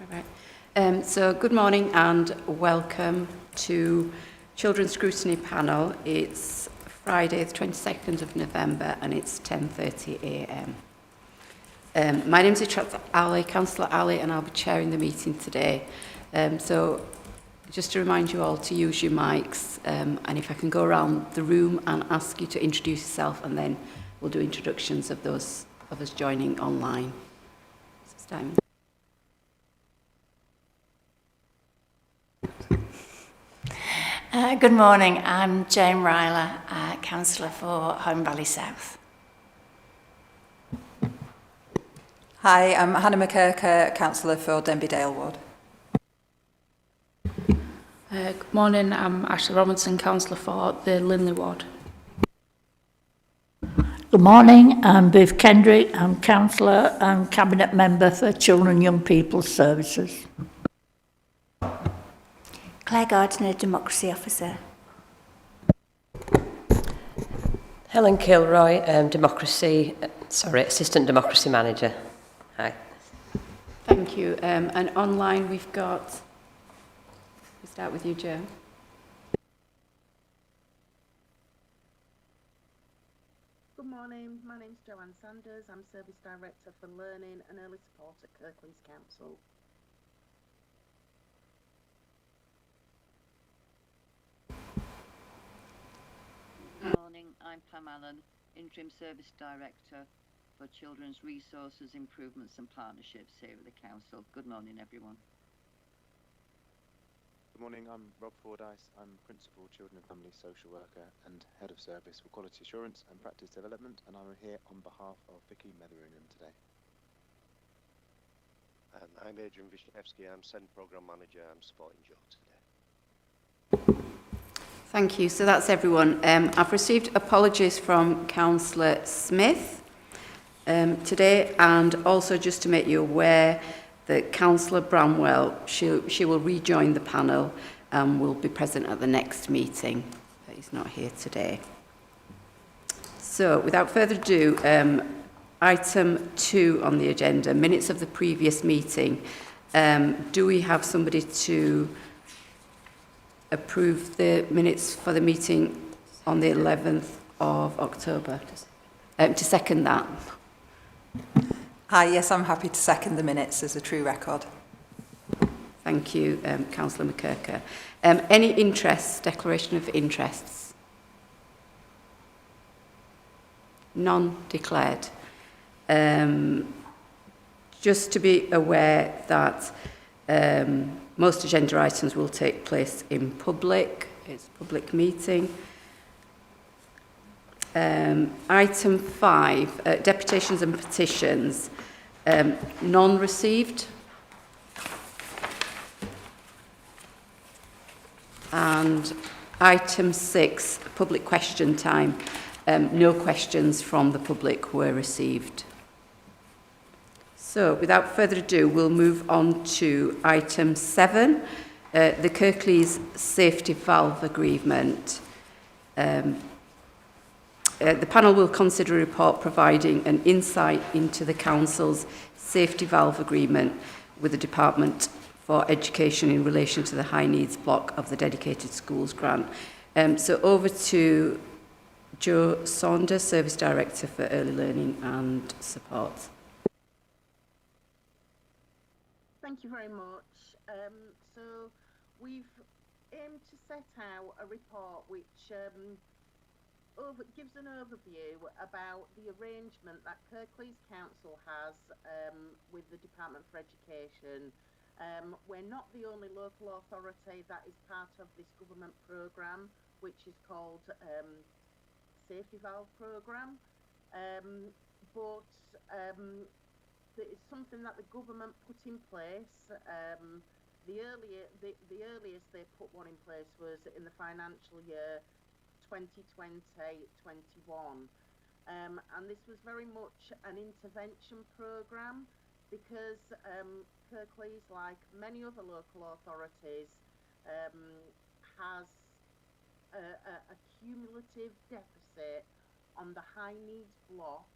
All right. So good morning and welcome to Children's Scrutiny panel. It's Friday the 22nd of November and it's 10:30 a.m. My name is Councillor Ali, and I'll be chairing the meeting today. So just to remind you all to use your mics, and if I can go around the room and ask you to introduce yourself, and then we'll do introductions of those of us joining online. Good morning, I'm Jane Ryler, Councillor for Home Valley South. Hi, I'm Hannah McKirker, Councillor for Denby Dale Ward. Good morning, I'm Ashley Robinson, Councillor for the Linley Ward. Good morning, I'm Viv Kendrick, I'm Councillor and Cabinet Member for Children and Young People's Services. Claire Gardner, Democracy Officer. Helen Kilroy, Assistant Democracy Manager. Hi. Thank you. And online we've got, we'll start with you, Jo. Good morning, my name's Joanne Sanders. I'm Service Director for Learning and Early Support at Kirklees Council. Good morning, I'm Pam Allen, Interim Service Director for Children's Resources, Improvements and Partnerships here at the Council. Good morning, everyone. Good morning, I'm Rob Fordyce. I'm Principal Children and Family Social Worker and Head of Service for Quality Assurance and Practice Development, and I'm here on behalf of Vicky Metheringham today. And I'm Adrian Vishnevsky, I'm SEND Programme Manager. I'm supporting Joe today. Thank you. So that's everyone. I've received apologies from Councillor Smith today, and also just to make you aware that Councillor Bramwell, she will rejoin the panel and will be present at the next meeting, but he's not here today. So without further ado, item 2 on the agenda, minutes of the previous meeting. Do we have somebody to approve the minutes for the meeting on the 11th of October? To second that. Hi, yes, I'm happy to second the minutes as a true record. Thank you, Councillor McKirker. Any declaration of interests? None declared. Just to be aware that most agenda items will take place in public. It's a public meeting. Item 5, deputations and petitions. None received. And item 6, public question time. No questions from the public were received. So, without further ado, we'll move on to item 7, the Kirklees safety valve agreement. The panel will consider a report providing an insight into the Council's safety valve agreement with the Department for Education in relation to the high needs block of the Dedicated Schools grant. So over to Jo Saunders, Service Director for Early Learning and Support. Thank you very much. So we've aimed to set out a report which gives an overview about the arrangement that Kirklees Council has with the Department for Education. We're not the only local authority that is part of this government programme, which is called Safety Valve Programme, but it's something that the government put in place. The earliest they put one in place was in the financial year 2020-21, and this was very much an intervention programme because Kirklees, like many other local authorities, has a cumulative deficit on the high needs block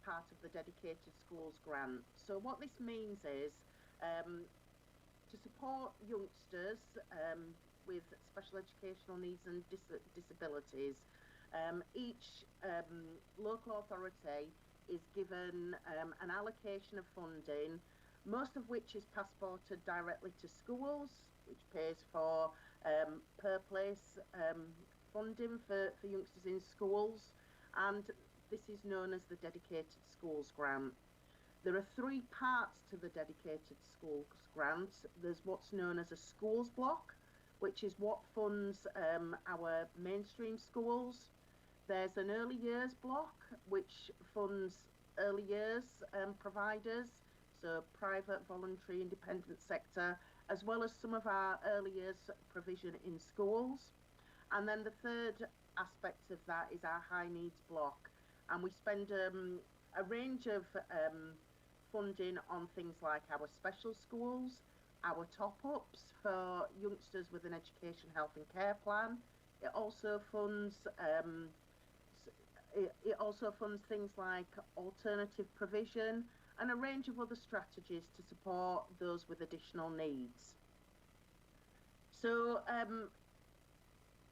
part of the Dedicated Schools grant. So what this means is to support youngsters with special educational needs and disabilities, each local authority is given an allocation of funding, most of which is passported directly to schools, which pays for per place funding for youngsters in schools, and this is known as the Dedicated Schools Grant. There are three parts to the Dedicated Schools Grant. There's what's known as a schools block, which is what funds our mainstream schools. There's an early years block, which funds early years providers, so private, voluntary, independent sector, as well as some of our early years provision in schools. And then the third aspect of that is our high needs block. And we spend a range of funding on things like our special schools, our top-ups for youngsters with an education, health and care plan. It also funds things like alternative provision and a range of other strategies to support those with additional needs. So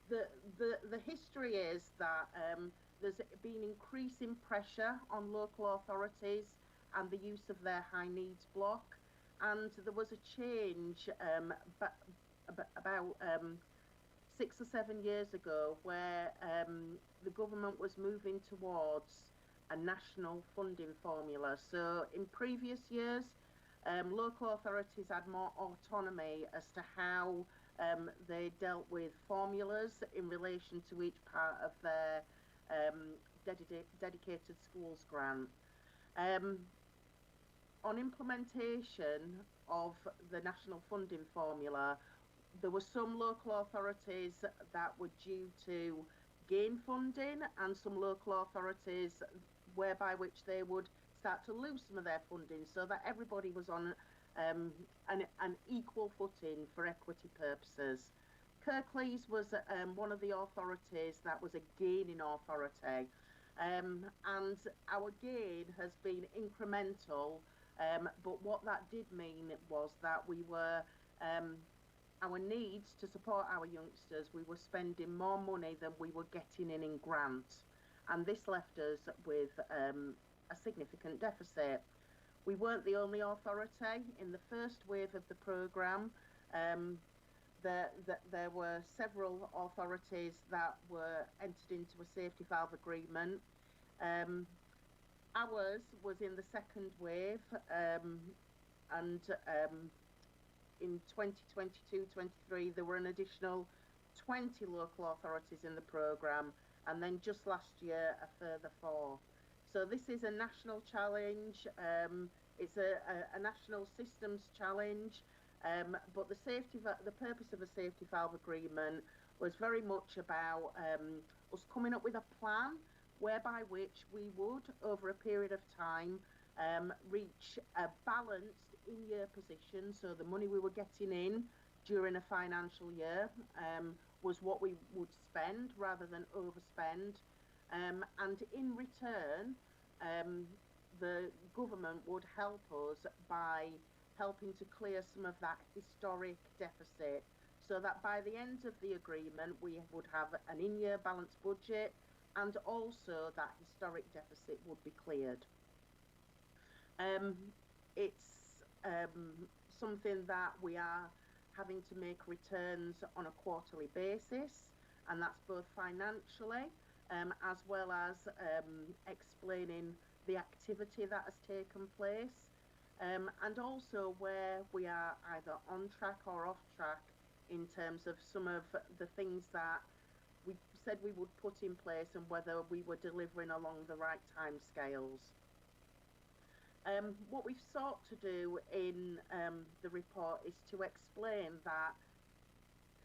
the history is that there's been increasing pressure on local authorities and the use of their high needs block, and there was a change about 6 or 7 years ago where the government was moving towards a national funding formula. So in previous years, local authorities had more autonomy as to how they dealt with formulas in relation to each part of their dedicated schools grant. On implementation of the national funding formula, there were some local authorities that were due to gain funding and some local authorities whereby which they would start to lose some of their funding, so that everybody was on an equal footing for equity purposes. Kirklees was one of the authorities that was a gaining authority, and our gain has been incremental, but what that did mean was that we were our needs to support our youngsters, we were spending more money than we were getting in grants, and this left us with a significant deficit. We weren't the only authority. In the first wave of the programme, there were several authorities that were entered into a safety valve agreement. Ours was in the second wave, and in 2022-23 there were an additional 20 local authorities in the programme, and then just last year a further 4. So this is a national challenge, it's a national systems challenge, but the purpose of a safety valve agreement was very much about us coming up with a plan whereby which we would, over a period of time, reach a balanced in-year position, so the money we were getting in during a financial year was what we would spend rather than overspend, and in return the government would help us by helping to clear some of that historic deficit, so that by the end of the agreement we would have an in-year balanced budget, and also that historic deficit would be cleared. It's something that we are having to make returns on a quarterly basis, and that's both financially as well as explaining the activity that has taken place, and also where we are either on track or off track in terms of some of the things that we said we would put in place and whether we were delivering along the right timescales. What we've sought to do in the report is to explain that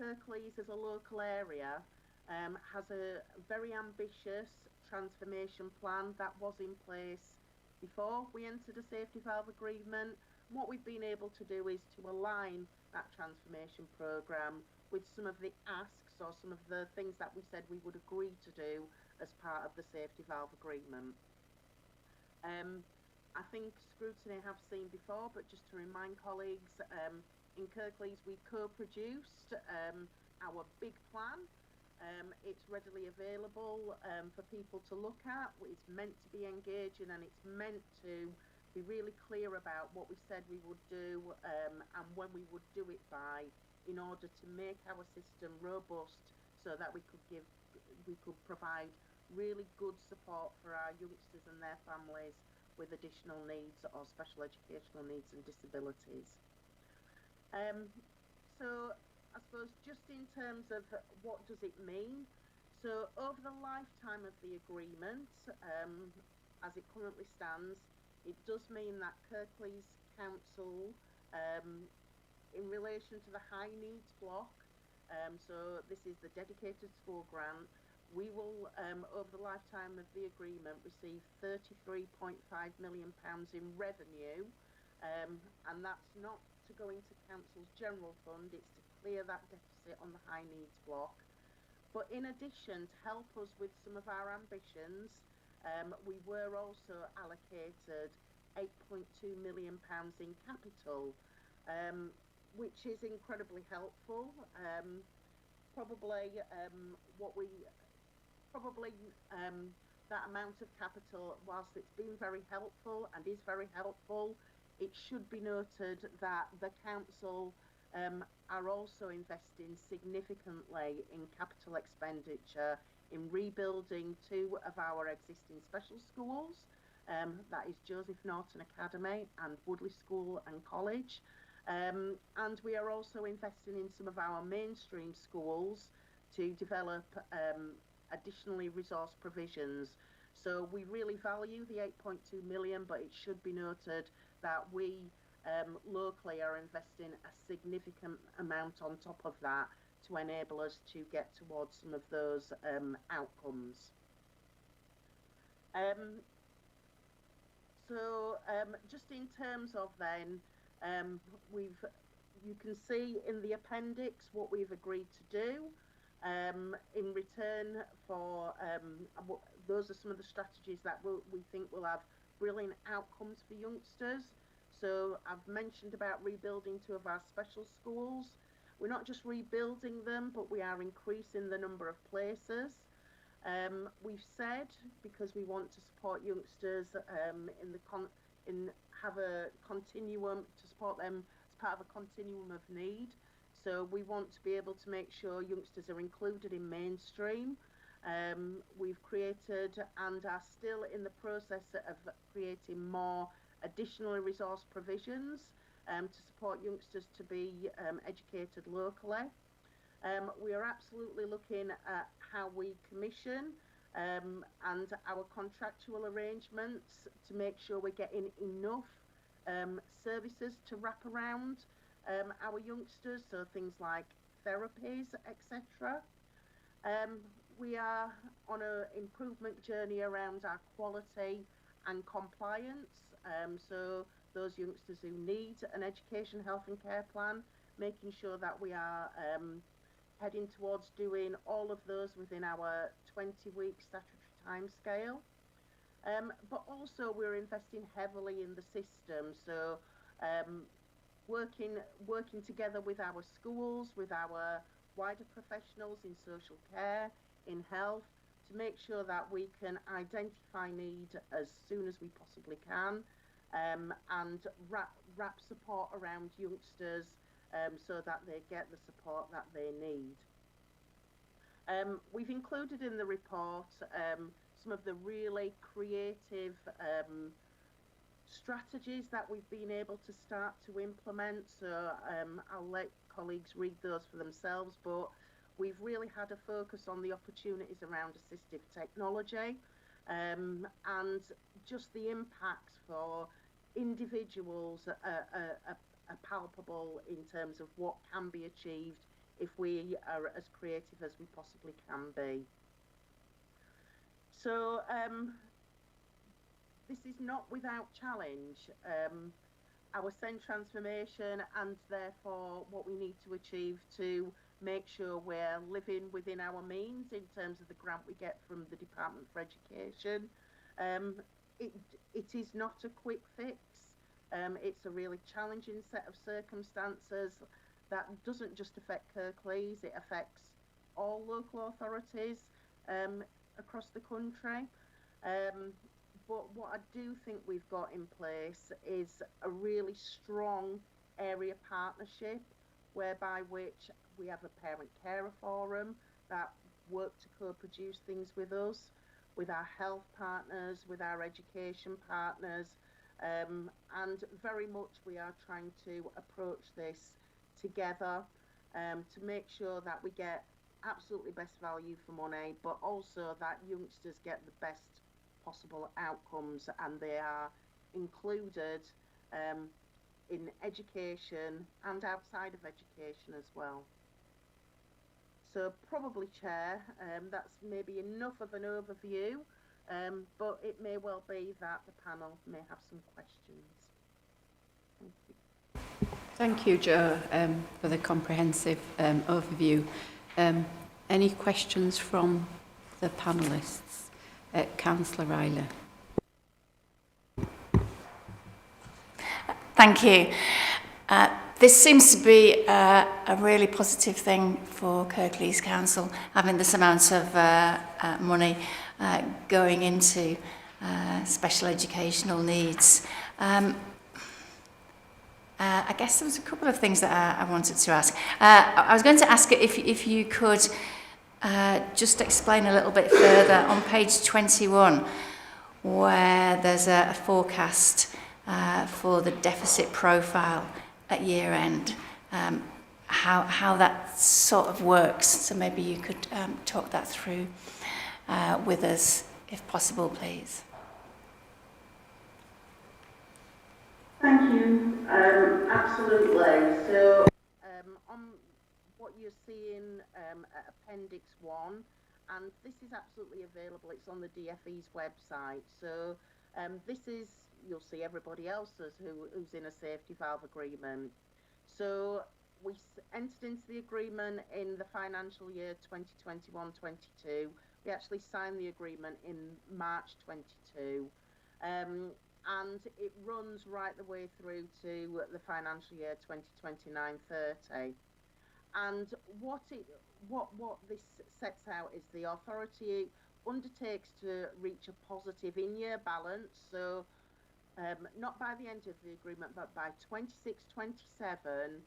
Kirklees as a local area has a very ambitious transformation plan that was in place before we entered a safety valve agreement. What we've been able to do is to align that transformation programme with some of the asks or some of the things that we said we would agree to do as part of the safety valve agreement. I think Scrutiny have seen before, but just to remind colleagues, in Kirklees, we co-produced our big plan. It's readily available for people to look at. It's meant to be engaging, and it's meant to be really clear about what we said we would do and when we would do it by, in order to make our system robust, so that we could provide really good support for our youngsters and their families with additional needs or special educational needs and disabilities. So I suppose just in terms of what does it mean, so over the lifetime of the agreement, as it currently stands, it does mean that Kirklees Council, in relation to the high needs block, so this is the dedicated school grant, we will, over the lifetime of the agreement, receive £33.5 million in revenue, and that's not to go into council's general fund, it's to clear that deficit on the high needs block. But in addition, to help us with some of our ambitions, we were also allocated £8.2 million in capital, which is incredibly helpful. That amount of capital, whilst it's been very helpful and is very helpful, it should be noted that the council are also investing significantly in capital expenditure in rebuilding 2 of our existing special schools, that is Joseph Norton Academy and Woodley School and College, and we are also investing in some of our mainstream schools to develop additionally resource provisions. So we really value the 8.2 million, but it should be noted that we locally are investing a significant amount on top of that to enable us to get towards some of those outcomes. Just in terms of then, you can see in the appendix what we've agreed to do. In return for, those are some of the strategies that we think will have brilliant outcomes for youngsters. So I've mentioned about rebuilding 2 of our special schools. We're not just rebuilding them, but we are increasing the number of places. We've said, because we want to support youngsters have a continuum, to support them as part of a continuum of need. So we want to be able to make sure youngsters are included in mainstream. We've created and are still in the process of creating more additional resource provisions to support youngsters to be educated locally. We are absolutely looking at how we commission and our contractual arrangements to make sure we're getting enough services to wrap around our youngsters, so things like therapies, etc. We are on an improvement journey around our quality and compliance, so those youngsters who need an education, health and care plan, making sure that we are heading towards doing all of those within our 20-week statutory timescale. But also we're investing heavily in the system, so working together with our schools, with our wider professionals in social care, in health, to make sure that we can identify need as soon as we possibly can, and wrap support around youngsters so that they get the support that they need. We've included in the report some of the really creative strategies that we've been able to start to implement, so I'll let colleagues read those for themselves, but we've really had a focus on the opportunities around assistive technology and just the impacts for individuals are palpable in terms of what can be achieved if we are as creative as we possibly can be. So this is not without challenge. Our SEND transformation, and therefore what we need to achieve to make sure we're living within our means in terms of the grant we get from the Department for Education. It is not a quick fix. It's a really challenging set of circumstances that doesn't just affect Kirklees, it affects all local authorities across the country. But what I do think we've got in place is a really strong area partnership whereby which we have a parent carer forum that work to co-produce things with us, with our health partners, with our education partners, and very much we are trying to approach this together to make sure that we get absolutely best value for money, but also that youngsters get the best possible outcomes and they are included in education and outside of education as well. So probably, Chair, that's maybe enough of an overview, but it may well be that the panel may have some questions. Thank you. Thank you, Jo, for the comprehensive overview. Any questions from the panellists? Councillor Riley. Thank you. This seems to be a really positive thing for Kirklees Council, having this amount of money going into special educational needs. I guess there was a couple of things that I wanted to ask. I was going to ask if you could just explain a little bit further on page 21, where there's a forecast for the deficit profile at year end, how that sort of works. So maybe you could talk that through with us, if possible, please. Thank you. Absolutely. So on what you're seeing at Appendix 1, and this is absolutely available, it's on the DFE's website. So this is, you'll see everybody else's who's in a safety valve agreement. So we entered into the agreement in the financial year 2021-22. We actually signed the agreement in March 22. And it runs right the way through to the financial year 2029-30. And what this sets out is the authority undertakes to reach a positive in-year balance. So not by the end of the agreement, but by 26-27,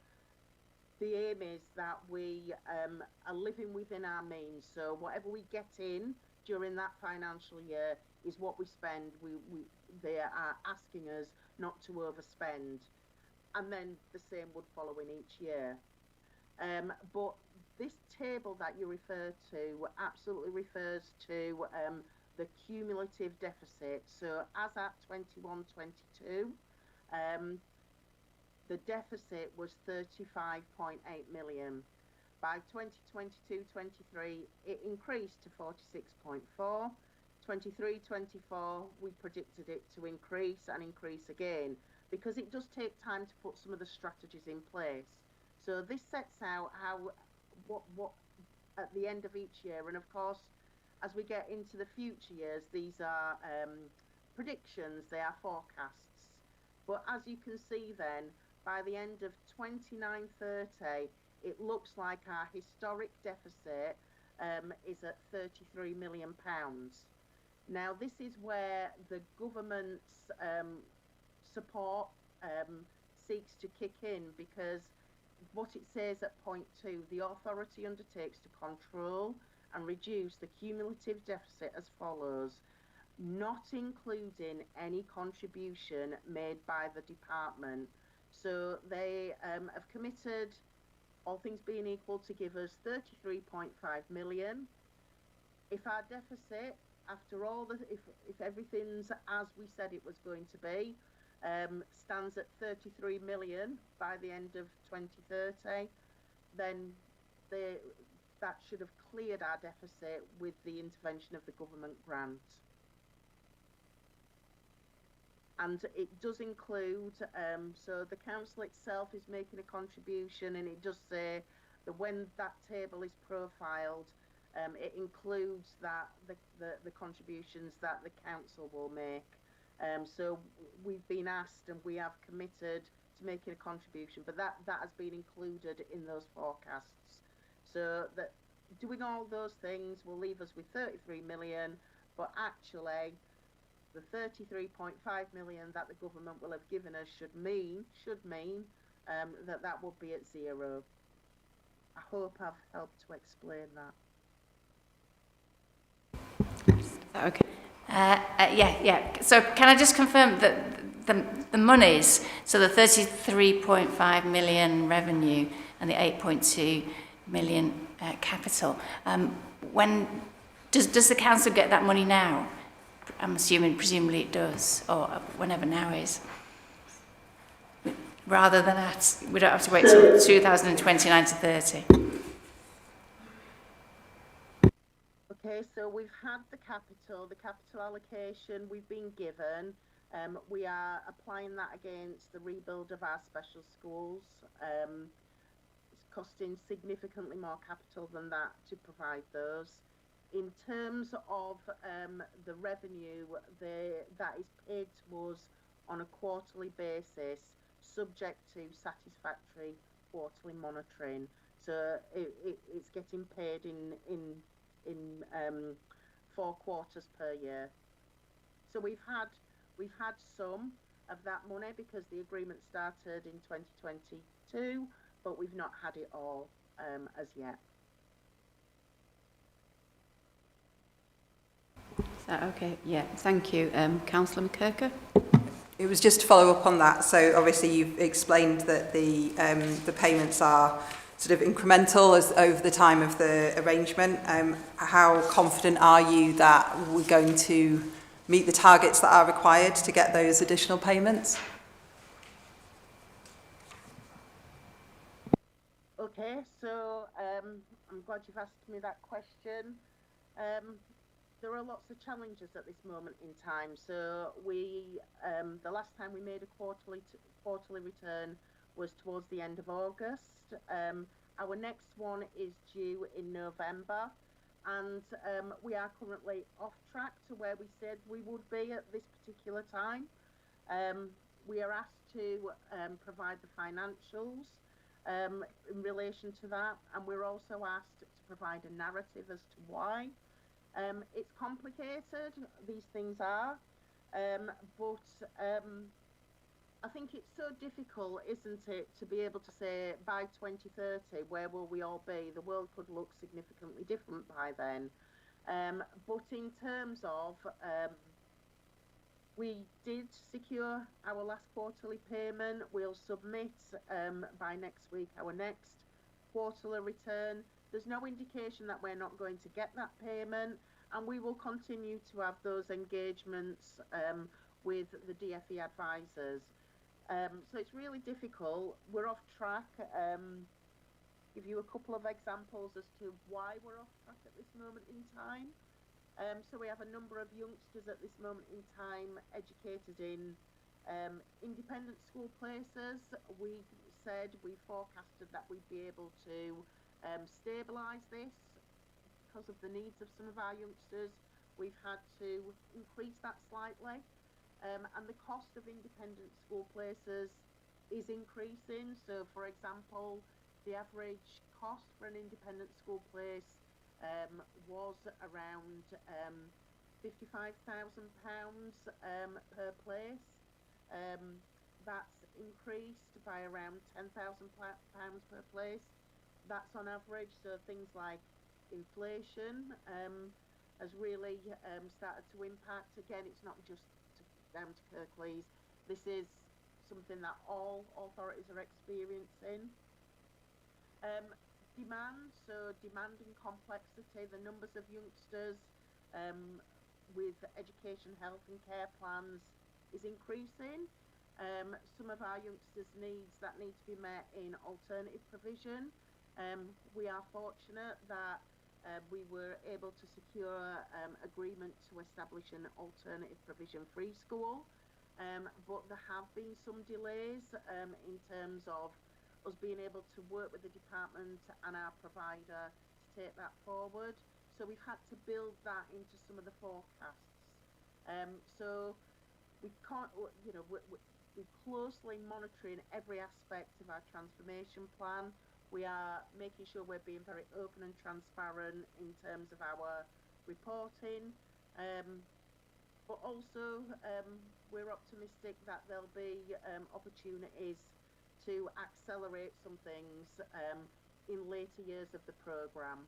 the aim is that we are living within our means. So whatever we get in during that financial year is what we spend. They are asking us not to overspend, and then the same would follow in each year. But this table that you refer to absolutely refers to the cumulative deficit. So as at 21-22, the deficit was 35.8 million. By 2022-23, it increased to 46.4. 23-24, we predicted it to increase and increase again, because it does take time to put some of the strategies in place. So this sets out how what at the end of each year, and of course, as we get into the future years, these are predictions, they are forecasts. But as you can see then, by the end of 29-30, it looks like our historic deficit is at £33 million. Now, this is where the government's support seeks to kick in, because what it says at point 2, the authority undertakes to control and reduce the cumulative deficit as follows, not including any contribution made by the department. So they have committed, all things being equal, to give us 33.5 million. If our deficit, after all the, if everything's as we said it was going to be, stands at 33 million by the end of 2030, then that should have cleared our deficit with the intervention of the government grant. And it does include, so the council itself is making a contribution, and it does say that when that table is profiled, it includes that the contributions that the council will make. So we've been asked and we have committed to making a contribution, but that has been included in those forecasts. So that doing all those things will leave us with 33 million, but actually the 33.5 million that the government will have given us should mean that would be at zero. I hope I've helped to explain that. Okay. Yeah. So can I just confirm that the monies, so the 33.5 million revenue and the 8.2 million capital, when does the council get that money now? I'm assuming, presumably it does, or whenever now is. Rather than we don't have to wait till 2029 to 30. Okay, so we've had the capital allocation we've been given. We are applying that against the rebuild of our special schools. It's costing significantly more capital than that to provide those. In terms of the revenue, that is paid to us on a quarterly basis, subject to satisfactory quarterly monitoring. So it's getting paid in 4 quarters per year. So we've had some of that money because the agreement started in 2022, but we've not had it all as yet. Is that okay? Yeah, thank you. Councillor McKirker? It was just to follow up on that. So obviously you've explained that the payments are sort of incremental as over the time of the arrangement. How confident are you that we're going to meet the targets that are required to get those additional payments? Okay, so I'm glad you've asked me that question. There are lots of challenges at this moment in time. So the last time we made a quarterly return was towards the end of August. Our next one is due in November, and we are currently off track to where we said we would be at this particular time. We are asked to provide the financials in relation to that, and we're also asked to provide a narrative as to why. It's complicated, these things are, but I think it's so difficult, isn't it, to be able to say by 2030, where will we all be? The world could look significantly different by then. But in terms of, we did secure our last quarterly payment. We'll submit by next week our next quarterly return. There's no indication that we're not going to get that payment, and we will continue to have those engagements with the DFE advisors. So it's really difficult. We're off track. Give you a couple of examples as to why we're off track at this moment in time. So we have a number of youngsters at this moment in time educated in independent school places. We forecasted that we'd be able to stabilise this because of the needs of some of our youngsters. We've had to increase that slightly. And the cost of independent school places is increasing. So, for example, the average cost for an independent school place was around £55,000 per place. That's increased by around £10,000 per place. That's on average. So things like inflation has really started to impact. Again, it's not just down to Kirklees. This is something that all authorities are experiencing. Demand and complexity, the numbers of youngsters with education, health and care plans is increasing. Some of our youngsters' needs that need to be met in alternative provision. We are fortunate that we were able to secure agreement to establish an alternative provision free school, but there have been some delays in terms of us being able to work with the department and our provider to take that forward. So we've had to build that into some of the forecasts. So we can't, you know, we're closely monitoring every aspect of our transformation plan. We are making sure we're being very open and transparent in terms of our reporting, but also we're optimistic that there'll be opportunities to accelerate some things in later years of the programme.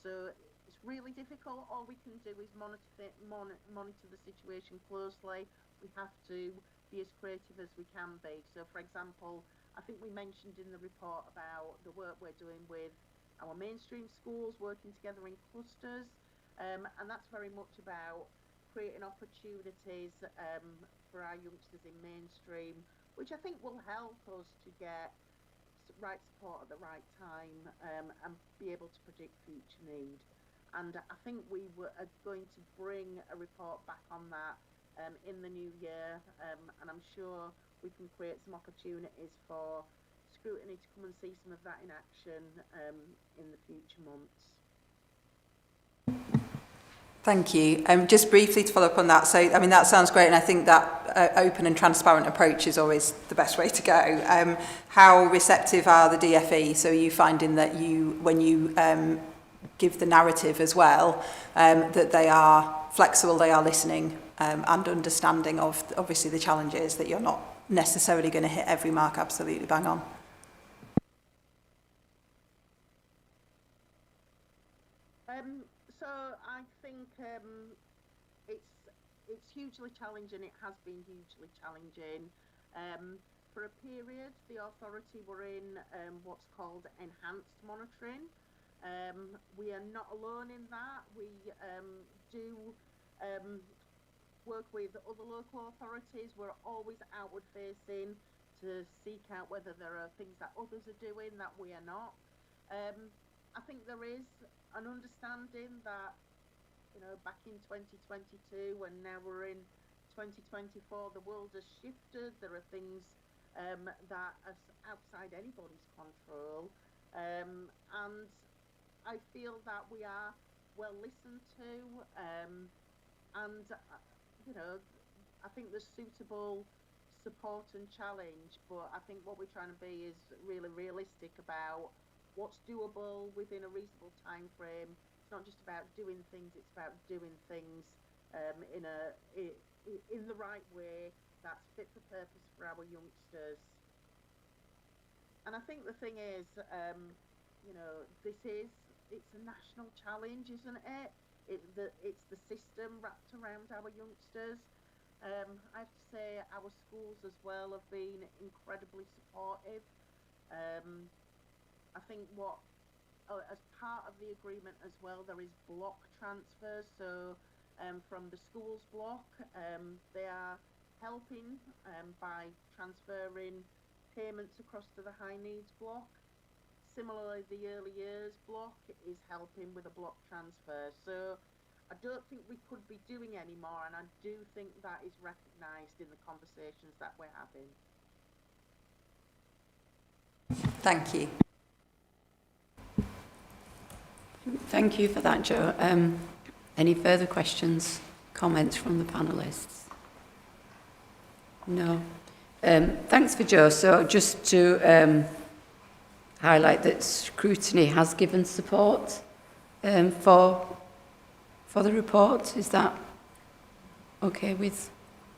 So it's really difficult. All we can do is monitor the situation closely. We have to be as creative as we can be. So, for example, I think we mentioned in the report about the work we're doing with our mainstream schools, working together in clusters, and that's very much about creating opportunities for our youngsters in mainstream, which I think will help us to get right support at the right time and be able to predict future need. And I think we are going to bring a report back on that in the new year, and I'm sure we can create some opportunities for Scrutiny to come and see some of that in action in the future months. Thank you. Just briefly to follow up on that, so I mean that sounds great, and I think that open and transparent approach is always the best way to go. How receptive are the DFE? So are you finding that when you give the narrative as well, that they are flexible, they are listening and understanding of obviously the challenges, that you're not necessarily going to hit every mark absolutely bang on? So I think it's hugely challenging. It has been hugely challenging. For a period, the authority were in what's called enhanced monitoring. We are not alone in that. We do work with other local authorities. We're always outward facing to seek out whether there are things that others are doing that we are not. I think there is an understanding that, you know, back in 2022 and now we're in 2024, the world has shifted. There are things that are outside anybody's control, and I feel that we are well listened to, and you know, I think there's suitable support and challenge, but I think what we're trying to be is really realistic about what's doable within a reasonable time frame. It's not just about doing things, it's about doing things in the right way that's fit for purpose for our youngsters. And I think the thing is, you know, it's a national challenge, isn't it? It's the system wrapped around our youngsters. I have to say our schools as well have been incredibly supportive. I think as part of the agreement as well, there is block transfers. So from the schools block, they are helping by transferring payments across to the high needs block. Similarly, the early years block is helping with a block transfer. So I don't think we could be doing any more, and I do think that is recognised in the conversations that we're having. Thank you. Thank you for that, Jo. Any further questions, comments from the panellists? No. Thanks for Jo. So just to highlight that Scrutiny has given support for the report. Is that okay with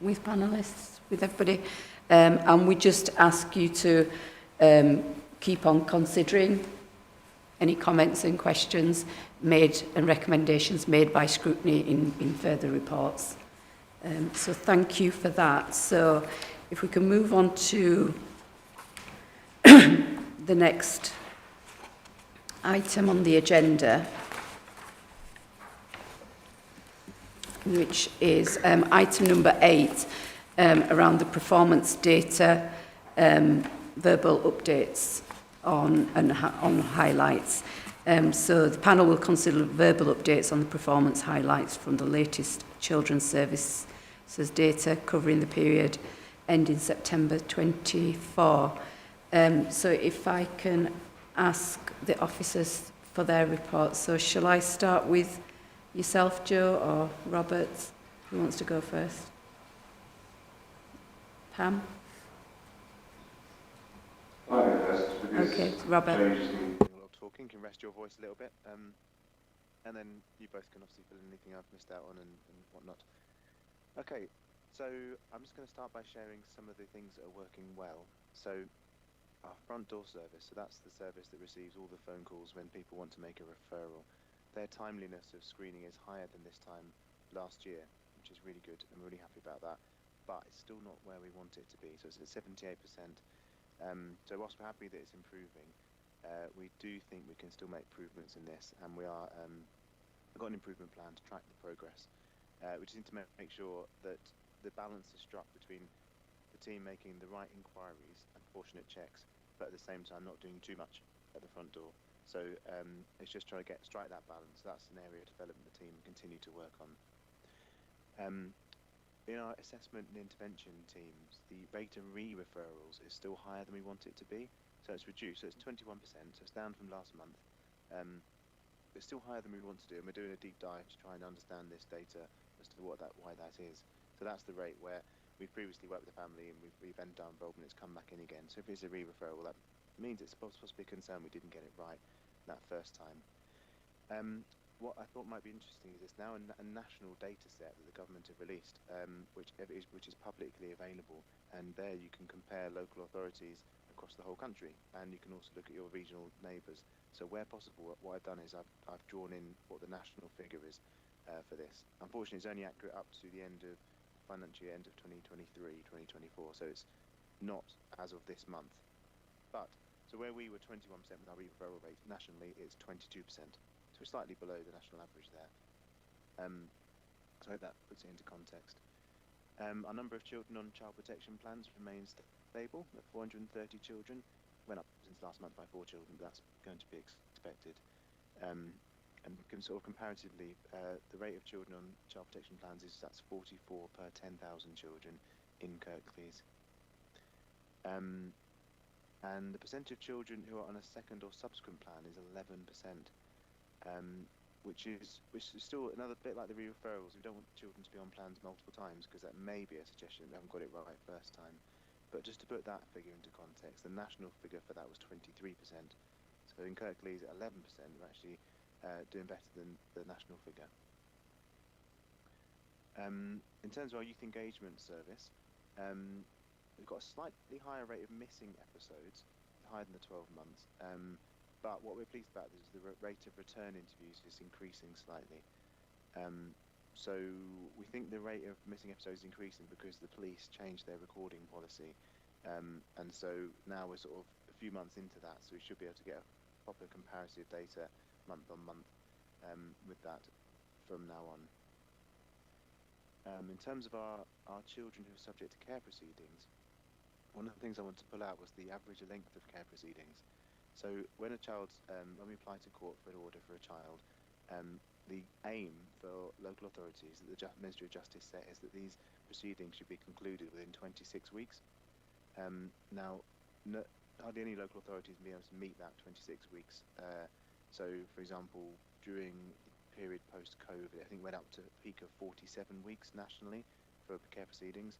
panellists, with everybody? And we just ask you to keep on considering any comments and questions made and recommendations made by Scrutiny in further reports. So thank you for that. So if we can move on to the next item on the agenda, which is item number 8, around the performance data, verbal updates on highlights. So the panel will consider verbal updates on the performance highlights from the latest Children's Services data covering the period ending September 24. So if I can ask the officers for their reports. So shall I start with yourself, Jo, or Robert? Who wants to go first? Pam? Okay, Robert. A lot of talking can rest your voice a little bit, and then you both can obviously fill in anything I've missed out on and whatnot. Okay, so I'm just going to start by sharing some of the things that are working well. So our front door service, so that's the service that receives all the phone calls when people want to make a referral. Their timeliness of screening is higher than this time last year, which is really good. I'm really happy about that, but it's still not where we want it to be. So it's at 78%. So whilst we're happy that it's improving, we do think we can still make improvements in this, and we've got an improvement plan to track the progress. We just need to make sure that the balance is struck between the team making the right inquiries and proportionate checks, but at the same time not doing too much at the front door. So it's just trying to strike that balance. That's an area of development the team continue to work on. In our assessment and intervention teams, the rate of re-referrals is still higher than we want it to be. So it's reduced, so it's 21%, so it's down from last month. It's still higher than we want to do, and we're doing a deep dive to try and understand this data as to why that is. So that's the rate where we've previously worked with the family and we've ended our involvement, it's come back in again. So if it's a re-referral, that means it's possibly a concern we didn't get it right that first time. What I thought might be interesting is there's now a national data set that the government have released, which is publicly available, and there you can compare local authorities across the whole country, and you can also look at your regional neighbours. So where possible, what I've done is I've drawn in what the national figure is for this. Unfortunately, it's only accurate up to the end of financial year, end of 2023-2024, so it's not as of this month. But so where we were 21% with our referral rate, nationally it's 22%. So we're slightly below the national average there. So I hope that puts it into context. Our number of children on child protection plans remains stable at 430 children. Went up since last month by 4 children, but that's going to be expected. And sort of comparatively, the rate of children on child protection plans that's 44 per 10,000 children in Kirklees. And the percentage of children who are on a second or subsequent plan is 11%. Which is still another bit like the re-referrals. We don't want children to be on plans multiple times, because that may be a suggestion we haven't got it right first time. But just to put that figure into context, the national figure for that was 23%. So in Kirklees at 11%, we're actually doing better than the national figure. In terms of our youth engagement service, we've got a slightly higher rate of missing episodes, higher than the 12 months. But what we're pleased about is the rate of return interviews is increasing slightly. So we think the rate of missing episodes is increasing because the police changed their recording policy. And so now we're sort of a few months into that, so we should be able to get a proper comparative data month on month with that from now on. In terms of our children who are subject to care proceedings, one of the things I wanted to pull out was the average length of care proceedings. So when when we apply to court for an order for a child, the aim for local authorities that the Ministry of Justice set is that these proceedings should be concluded within 26 weeks. Now, hardly any local authorities will be able to meet that 26 weeks. So, for example, during the period post-COVID, I think went up to a peak of 47 weeks nationally for care proceedings.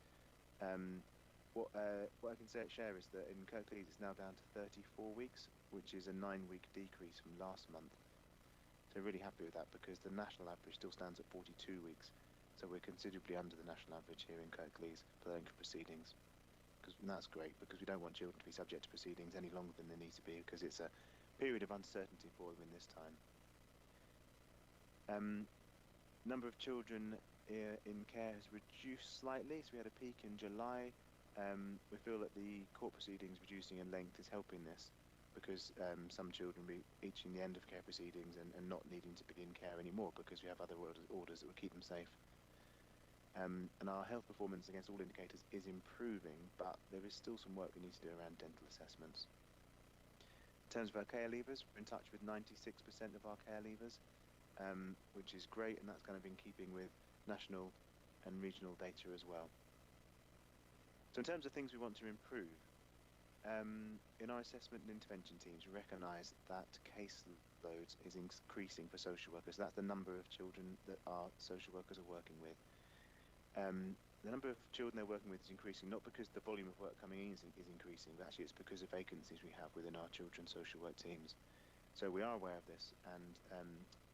What I can share is that in Kirklees it's now down to 34 weeks, which is a 9-week decrease from last month. So really happy with that, because the national average still stands at 42 weeks. So we're considerably under the national average here in Kirklees for length of proceedings. And that's great, because we don't want children to be subject to proceedings any longer than they need to be, because it's a period of uncertainty for them in this time. Number of children in care has reduced slightly, so we had a peak in July. We feel that the court proceedings reducing in length is helping this, because some children will be reaching the end of care proceedings and not needing to be in care anymore, because we have other orders that will keep them safe. And our health performance against all indicators is improving, but there is still some work we need to do around dental assessments. In terms of our care leavers, we're in touch with 96% of our care leavers, which is great, and that's kind of in keeping with national and regional data as well. So in terms of things we want to improve, in our assessment and intervention teams, we recognise that caseloads is increasing for social workers. That's the number of children that our social workers are working with. The number of children they're working with is increasing, not because the volume of work coming in is increasing, but actually it's because of vacancies we have within our children's social work teams. So we are aware of this, and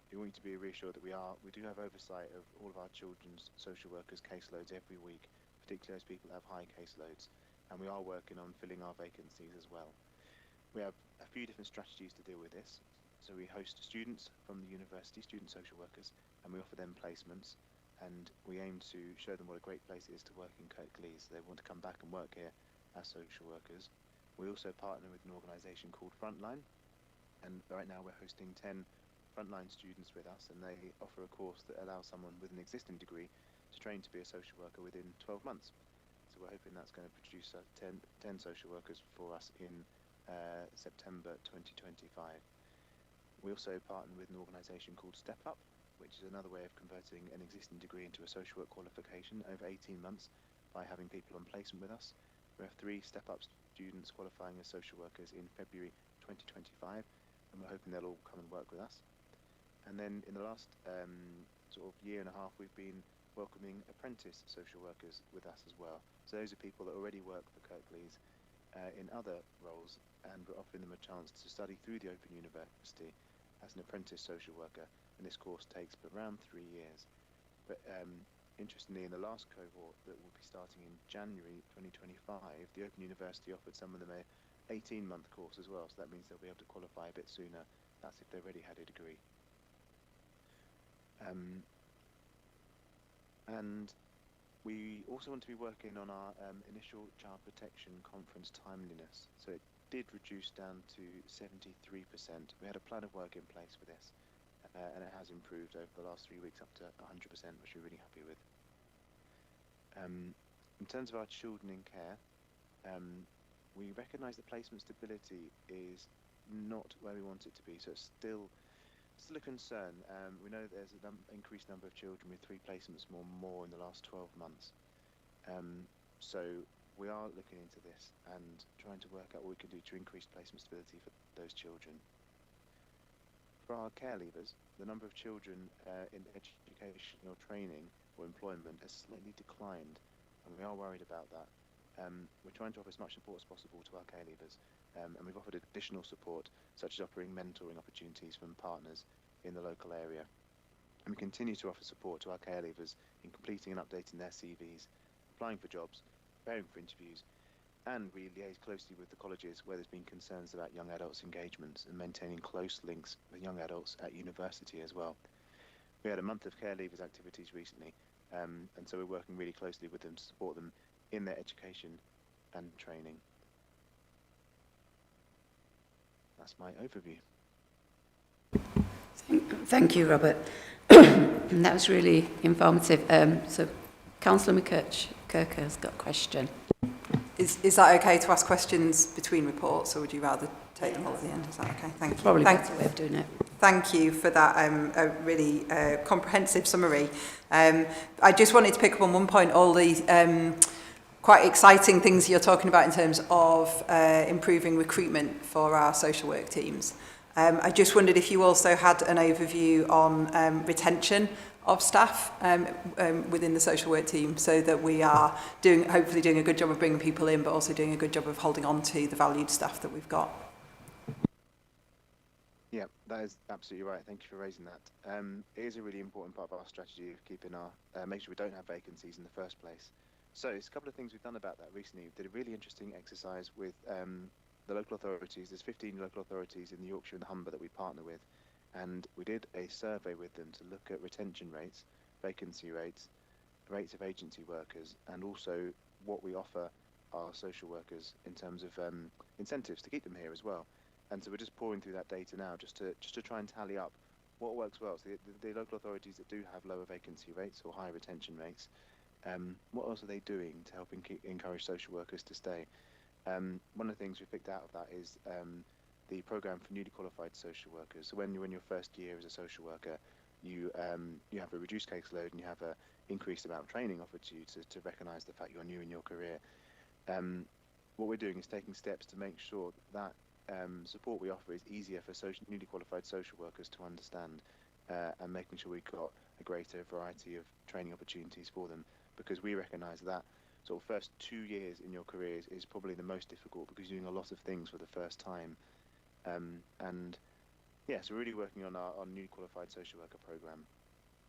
we want you to be reassured that we do have oversight of all of our children's social workers' caseloads every week, particularly as people have high caseloads, and we are working on filling our vacancies as well. We have a few different strategies to deal with this. So we host students from the university, student social workers, and we offer them placements, and we aim to show them what a great place it is to work in Kirklees. They want to come back and work here as social workers. We also partner with an organisation called Frontline, and right now we're hosting 10 Frontline students with us, and they offer a course that allows someone with an existing degree to train to be a social worker within 12 months. So we're hoping that's going to produce 10 social workers for us in September 2025. We also partner with an organisation called Step Up, which is another way of converting an existing degree into a social work qualification over 18 months by having people on placement with us. We have 3 Step Up students qualifying as social workers in February 2025, and we're hoping they'll all come and work with us. And then in the last sort of year and a half, we've been welcoming apprentice social workers with us as well. So those are people that already work for Kirklees in other roles, and we're offering them a chance to study through the Open University as an apprentice social worker, and this course takes around 3 years. But interestingly, in the last cohort that will be starting in January 2025, the Open University offered some of them a 18-month course as well, so that means they'll be able to qualify a bit sooner. That's if they've already had a degree. And we also want to be working on our initial child protection conference timeliness. So it did reduce down to 73%. We had a plan of work in place for this, and it has improved over the last 3 weeks up to 100%, which we're really happy with. In terms of our children in care, we recognise that placement stability is not where we want it to be, so it's still a concern. We know that there's an increased number of children with 3 placements more in the last 12 months. So we are looking into this and trying to work out what we can do to increase placement stability for those children. For our care leavers, the number of children in education or training or employment has slightly declined, and we are worried about that. We're trying to offer as much support as possible to our care leavers, and we've offered additional support, such as offering mentoring opportunities from partners in the local area. And we continue to offer support to our care leavers in completing and updating their CVs, applying for jobs, preparing for interviews, and we liaise closely with the colleges where there's been concerns about young adults' engagements and maintaining close links with young adults at university as well. We had a month of care leavers activities recently, and so we're working really closely with them to support them in their education and training. That's my overview. Thank you, Robert. And that was really informative. So Councillor McKirker has got a question. Is that okay to ask questions between reports, or would you rather take them all at the end? Is that okay? Thank you. Probably better way of doing it. Thank you for that a really comprehensive summary. I just wanted to pick up on one point, all the quite exciting things you're talking about in terms of improving recruitment for our social work teams. I just wondered if you also had an overview on retention of staff within the social work team, so that we are hopefully doing a good job of bringing people in, but also doing a good job of holding on to the valued staff that we've got. Yeah, that is absolutely right. Thank you for raising that. It is a really important part of our strategy of keeping make sure we don't have vacancies in the first place. So it's a couple of things we've done about that recently. We did a really interesting exercise with the local authorities. There's 15 local authorities in the Yorkshire and the Humber that we partner with, and we did a survey with them to look at retention rates, vacancy rates, rates of agency workers, and also what we offer our social workers in terms of incentives to keep them here as well. And so we're just pouring through that data now just to try and tally up what works well. So the local authorities that do have lower vacancy rates or higher retention rates, what else are they doing to help encourage social workers to stay? One of the things we picked out of that is the programme for newly qualified social workers. So when you're in your first year as a social worker, you have a reduced caseload and you have an increased amount of training offered to you to recognise the fact you're new in your career. What we're doing is taking steps to make sure that support we offer is easier for newly qualified social workers to understand, and making sure we've got a greater variety of training opportunities for them. because we recognise that sort of first 2 years in your career is probably the most difficult because you're doing a lot of things for the first time. And yeah, so we're really working on our new qualified social worker programme.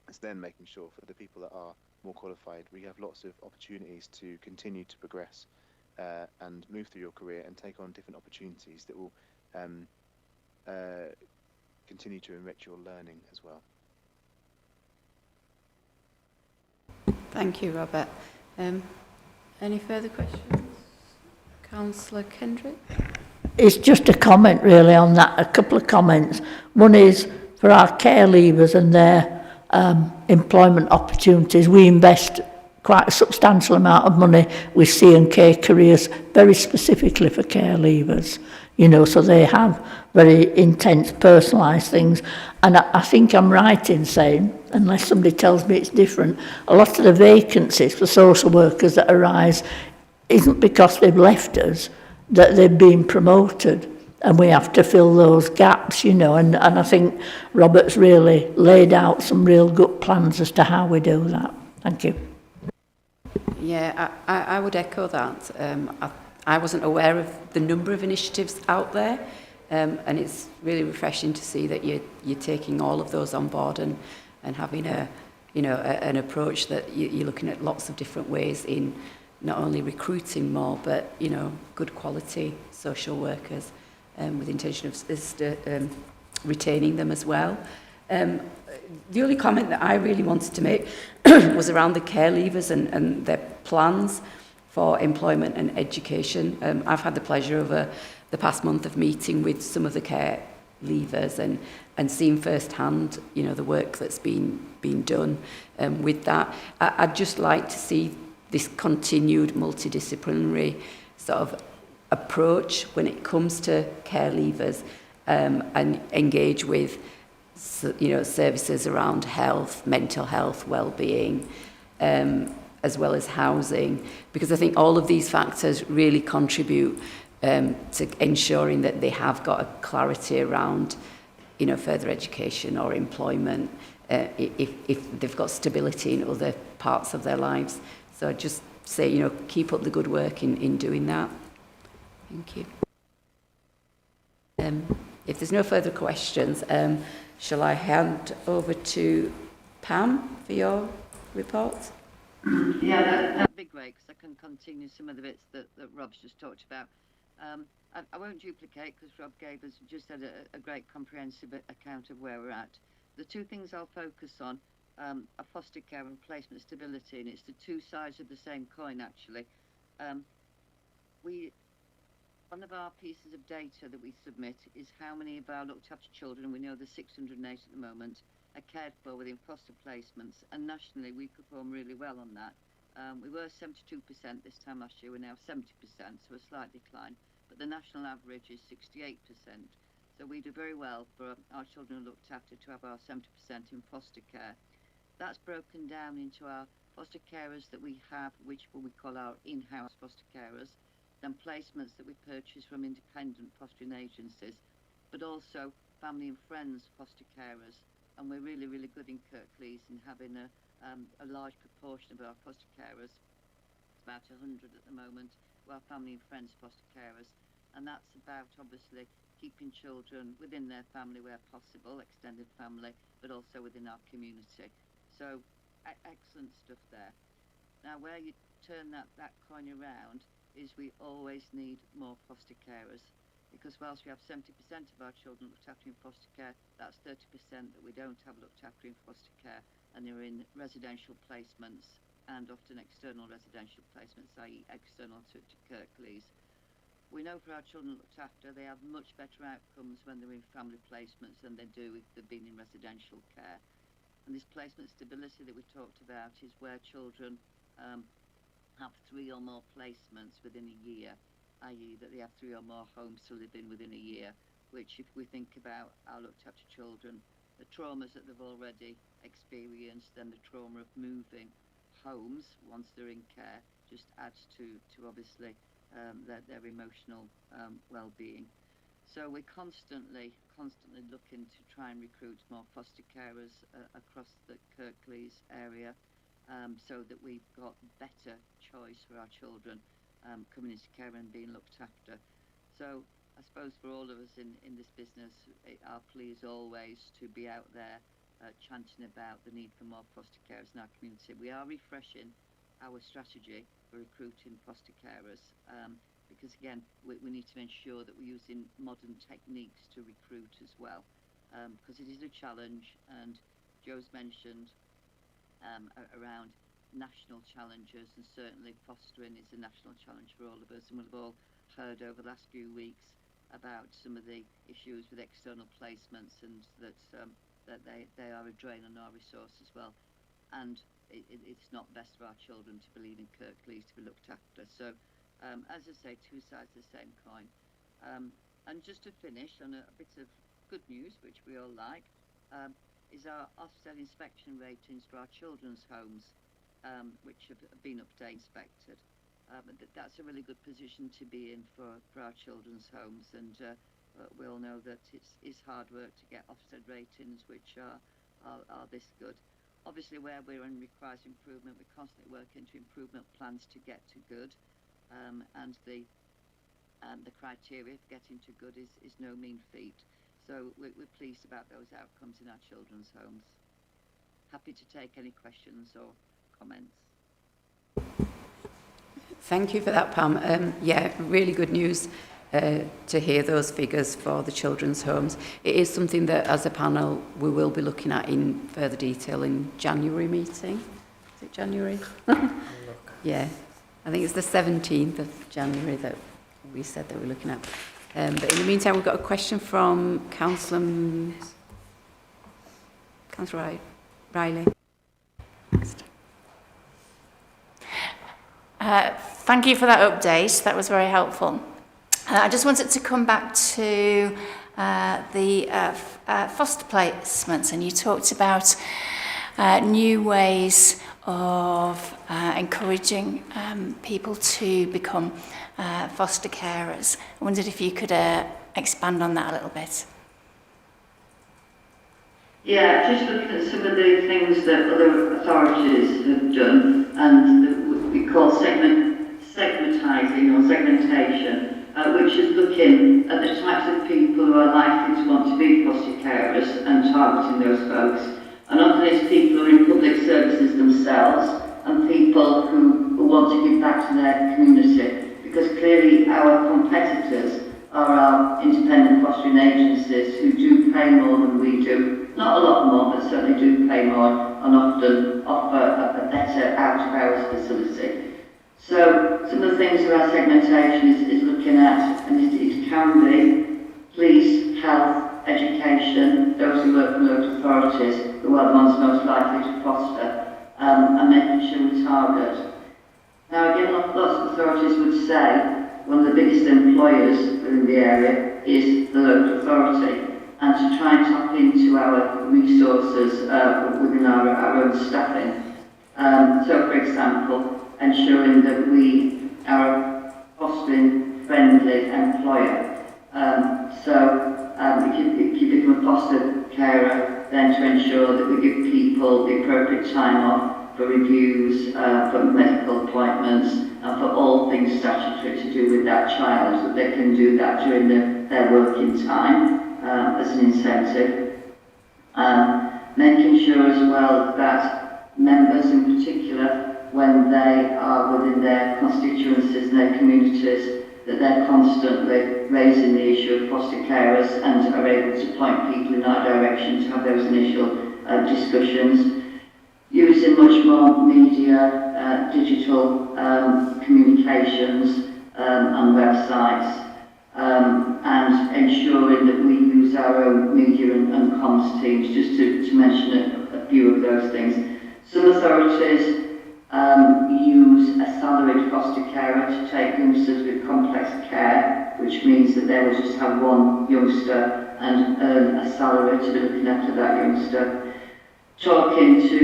It's then making sure for the people that are more qualified, we have lots of opportunities to continue to progress and move through your career and take on different opportunities that will continue to enrich your learning as well. Thank you, Robert. Any further questions? Councillor Kendrick? It's just a comment really on that, a couple of comments. One is for our care leavers and their employment opportunities. We invest quite a substantial amount of money with C&K careers, very specifically for care leavers, you know, so they have very intense personalised things. And I think I'm right in saying, unless somebody tells me it's different, a lot of the vacancies for social workers that arise isn't because they've left us, that they've been promoted, and we have to fill those gaps, you know, and I think Robert's really laid out some real good plans as to how we do that. Thank you. Yeah, I would echo that. I wasn't aware of the number of initiatives out there, and it's really refreshing to see that you're taking all of those on board and having an approach that you're looking at lots of different ways in not only recruiting more, but, you know, good quality social workers with the intention of retaining them as well. The only comment that I really wanted to make was around the care leavers and their plans for employment and education. I've had the pleasure over the past month of meeting with some of the care leavers and seeing firsthand, you know, the work that's been done with that. I'd just like to see this continued multidisciplinary sort of approach when it comes to care leavers and engage with, you know, services around health, mental health, well-being, as well as housing, because I think all of these factors really contribute to ensuring that they have got a clarity around, you know, further education or employment, if they've got stability in other parts of their lives. So I'd just say, you know, keep up the good work in doing that. Thank you. If there's no further questions, shall I hand over to Pam for your report? Yeah, that'd be great, because I can continue some of the bits that Rob's just talked about. I won't duplicate, because Rob gave us just had a great comprehensive account of where we're at. The two things I'll focus on are foster care and placement stability, and it's the two sides of the same coin, actually. One of our pieces of data that we submit is how many of our looked after children, we know there's 608 at the moment, are cared for within foster placements, and nationally we perform really well on that. We were 72% this time last year, we're now 70%, so a slight decline, but the national average is 68%. So we do very well for our children looked after to have our 70% in foster care. That's broken down into our foster carers that we have, which we call our in-house foster carers, then placements that we purchase from independent fostering agencies, but also family and friends foster carers. And we're really, really good in Kirklees in having a large proportion of our foster carers, about 100 at the moment, who are family and friends foster carers. And that's about, obviously, keeping children within their family where possible, extended family, but also within our community. So, excellent stuff there. Now, where you turn that coin around is we always need more foster carers, because whilst we have 70% of our children looked after in foster care, that's 30% that we don't have looked after in foster care, and they're in residential placements and often external residential placements, i.e. external to Kirklees. We know for our children looked after, they have much better outcomes when they're in family placements than they do if they've been in residential care. And this placement stability that we talked about is where children have 3 or more placements within a year, i.e. that they have 3 or more homes to live in within a year, which if we think about our looked after children, the traumas that they've already experienced, then the trauma of moving homes once they're in care just adds to obviously their emotional well-being. So we're constantly looking to try and recruit more foster carers across the Kirklees area, so that we've got better choice for our children coming into care and being looked after. So I suppose for all of us in this business, our plea is always to be out there chanting about the need for more foster carers in our community. We are refreshing our strategy for recruiting foster carers because again we need to ensure that we're using modern techniques to recruit as well, because it is a challenge, and Joe's mentioned around national challenges, and certainly fostering is a national challenge for all of us, and we've all heard over the last few weeks about some of the issues with external placements, and that they are a drain on our resource as well, and it's not best for our children to believe in Kirklees to be looked after. So as I say, two sides of the same coin. And just to finish on a bit of good news, which we all like, is our Ofsted inspection ratings for our children's homes, which have been up to date inspected. That's a really good position to be in for our children's homes, and we all know that it's hard work to get Ofsted ratings which are this good. Obviously, where we're in requires improvement, we're constantly working to improvement plans to get to good, and the criteria for getting to good is no mean feat. So we're pleased about those outcomes in our children's homes. Happy to take any questions or comments. Thank you for that, Pam. Yeah, really good news to hear those figures for the children's homes. It is something that, as a panel, we will be looking at in further detail in January meeting. Is it January? Yeah, I think it's the 17th of January that we said that we're looking at. But in the meantime, we've got a question from Councillor Riley. Thank you for that update. That was very helpful. I just wanted to come back to the foster placements, and you talked about new ways of encouraging people to become foster carers. I wondered if you could expand on that a little bit. Yeah, just looking at some of the things that other authorities have done, and that we call segmentation, which is looking at the types of people who are likely to want to be foster carers and targeting those folks. And often it's people who are in public services themselves and people who want to give back to their community, because clearly our competitors are our independent fostering agencies who do pay more than we do. Not a lot more, but certainly do pay more and often offer a better out-of-hours facility. So some of the things around segmentation is looking at, and it can be police, health, education, those who work for local authorities, who are the ones most likely to foster, and making sure we target. Now again, lots of authorities would say one of the biggest employers within the area is the local authority, and to try and tap into our resources within our own staffing. So for example, ensuring that we are a fostering friendly employer. If you become a foster carer, then to ensure that we give people the appropriate time off for reviews, for medical appointments, and for all things statutory to do with that child, so that they can do that during their working time as an incentive. Making sure as well that members in particular, when they are within their constituencies and their communities, that they're constantly raising the issue of foster carers and are able to point people in our direction to have those initial discussions. Using much more media, digital communications and websites, and ensuring that we use our own media and comms teams, just to mention a few of those things. Some authorities use a salaried foster carer to take youngsters with complex care, which means that they will just have one youngster and earn a salary to be looking after that youngster. Talking to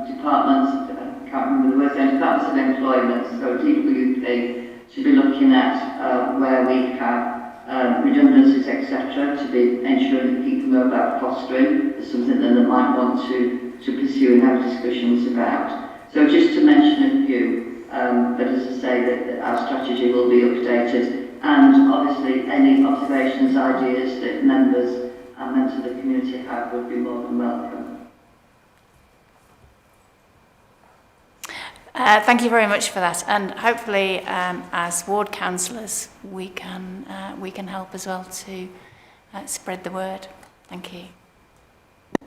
departments, I can't remember the words, departments of employment, so DWP, to be looking at where we have redundancies, etc., to be ensuring that people know about fostering as something that they might want to to pursue and have discussions about. So just to mention a few, but as I say, that our strategy will be updated, and obviously any observations, ideas that members and members of the community have would be more than welcome. Thank you very much for that, and hopefully, as ward councillors, we can help as well to spread the word. Thank you.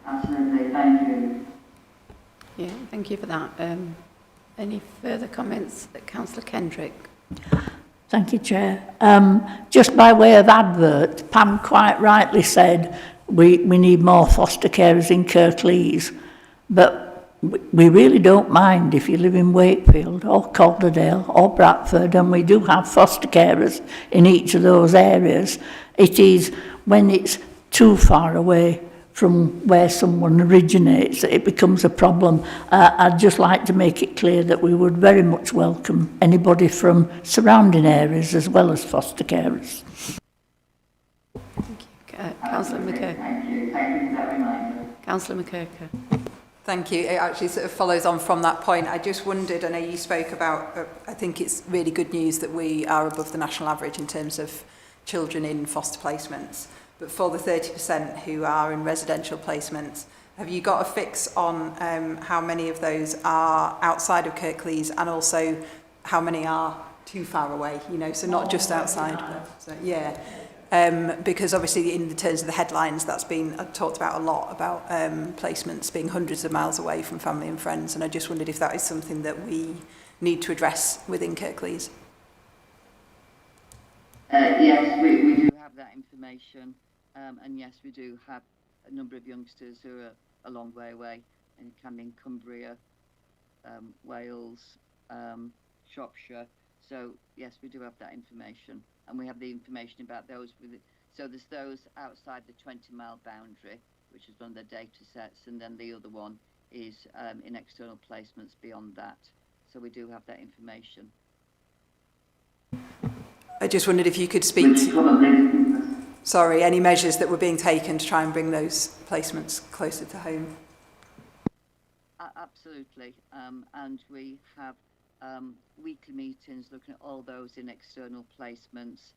Absolutely, thank you. Yeah, thank you for that. Any further comments, Councillor Kendrick? Thank you, Chair. Just by way of advert, Pam quite rightly said we need more foster carers in Kirklees, but we really don't mind if you live in Wakefield or Calderdale or Bradford, and we do have foster carers in each of those areas. It is when it's too far away from where someone originates that it becomes a problem. I'd just like to make it clear that we would very much welcome anybody from surrounding areas as well as foster carers. Thank you. Councillor McKirker. Thank you for that reminder. Councillor McKirker. Thank you. It actually sort of follows on from that point. I just wondered, I know you spoke about, I think it's really good news that we are above the national average in terms of children in foster placements. But for the 30% who are in residential placements, have you got a fix on how many of those are outside of Kirklees, and also how many are too far away, you know, so not just outside, but so, yeah. Because obviously in the terms of the headlines, that's been talked about a lot, about placements being hundreds of miles away from family and friends, and I just wondered if that is something that we need to address within Kirklees. Yes, we do Have that information, and yes, we do have a number of youngsters who are a long way away, and can be in Cumbria, Wales, Shropshire. So yes, we do have that information, and we have the information about those with it. So there's those outside the 20-mile boundary, which is one of the data sets, and then the other one is in external placements beyond that. So we do have that information. I just wondered if you could speak to, sorry, any measures that were being taken to try and bring those placements closer to home. Absolutely, and we have weekly meetings looking at all those in external placements,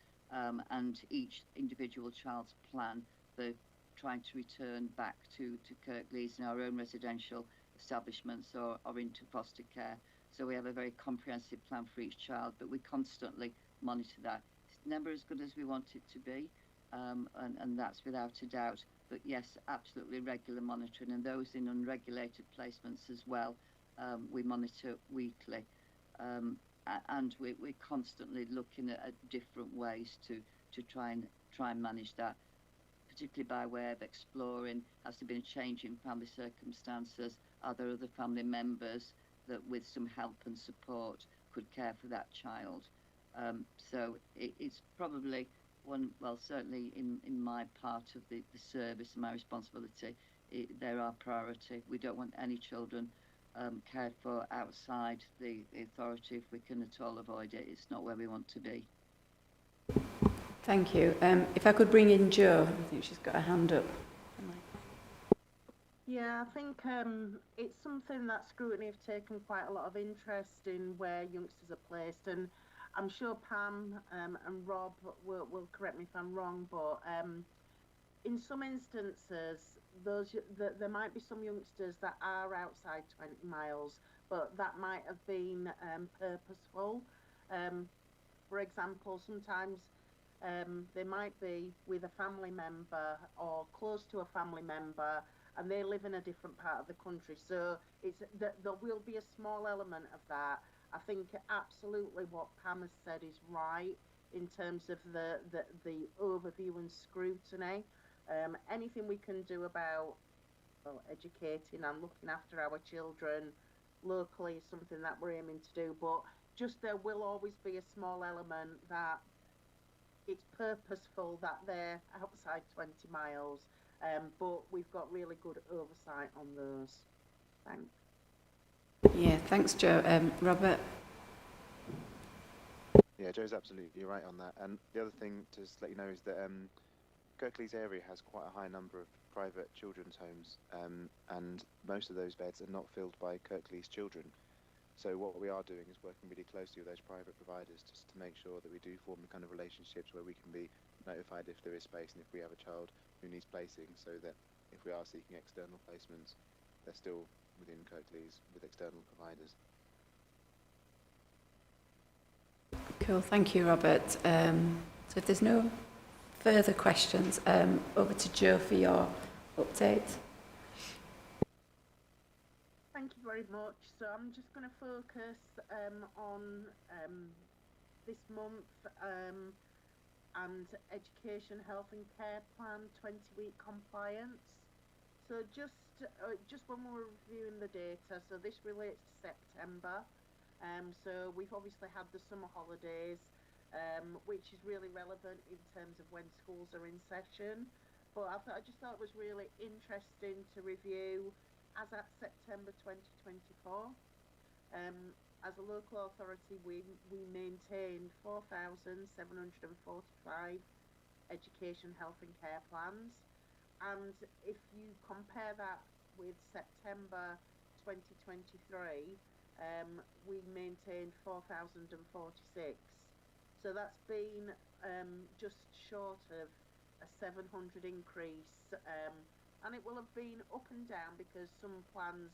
and each individual child's plan for trying to return back to Kirklees in our own residential establishments or into foster care. So we have a very comprehensive plan for each child, but we constantly monitor that. It's never as good as we want it to be, and that's without a doubt. But yes, absolutely regular monitoring, and those in unregulated placements as well, we monitor weekly. And we're constantly looking at different ways to try and manage that, particularly by way of exploring, has there been a change in family circumstances? Are there other family members that with some help and support could care for that child? So it's probably one, well, certainly in my part of the service and my responsibility, they're our priority. We don't want any children cared for outside the authority if we can at all avoid it. It's not where we want to be. Thank you. If I could bring in Jo, I think she's got a hand up. Yeah, I think it's something that Scrutiny have taken quite a lot of interest in, where youngsters are placed, and I'm sure Pam and Rob will correct me if I'm wrong, but in some instances, there might be some youngsters that are outside 20 miles, but that might have been purposeful. For example, sometimes they might be with a family member or close to a family member, and they live in a different part of the country. So there will be a small element of that. I think absolutely what Pam has said is right in terms of the overview and scrutiny. Anything we can do about educating and looking after our children locally is something that we're aiming to do, but just there will always be a small element that it's purposeful that they're outside 20 miles, but we've got really good oversight on those. Thanks. Yeah, thanks, Jo. Robert? Yeah, Jo's absolutely right on that. And the other thing to just let you know is that Kirklees area has quite a high number of private children's homes, and most of those beds are not filled by Kirklees children. So what we are doing is working really closely with those private providers just to make sure that we do form the kind of relationships where we can be notified if there is space and if we have a child who needs placing, so that if we are seeking external placements, they're still within Kirklees with external providers. Cool, thank you, Robert. So if there's no further questions, over to Jo for your update. Thank you very much. So I'm just going to focus on this month and Education, Health and Care Plan 20-week compliance. So just when we're reviewing the data, so this relates to September. So we've obviously had the summer holidays, which is really relevant in terms of when schools are in session. But I just thought it was really interesting to review as at September 2024. As a local authority, we maintained 4,745 education, health and care plans. And if you compare that with September 2023, we maintained 4,046. So that's been just short of a 700 increase. And it will have been up and down because some plans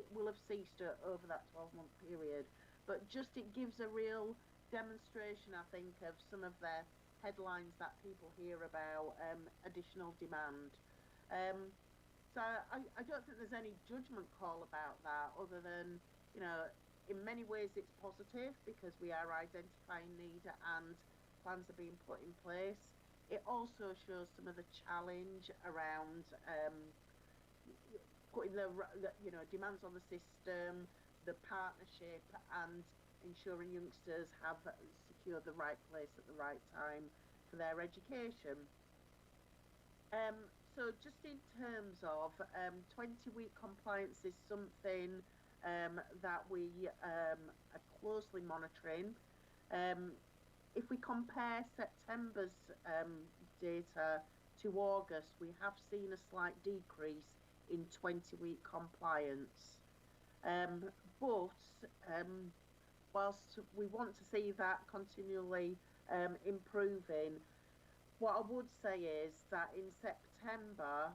will have ceased over that 12-month period. But just it gives a real demonstration, I think, of some of the headlines that people hear about additional demand. So I don't think there's any judgment call about that other than, you know, in many ways it's positive because we are identifying need and plans are being put in place. It also shows some of the challenge around putting the demands on the system, the partnership, and ensuring youngsters have secured the right place at the right time for their education. So just in terms of 20-week compliance is something that we are closely monitoring. If we compare September's data to August, we have seen a slight decrease in 20-week compliance. But whilst we want to see that continually improving, what I would say is that in September,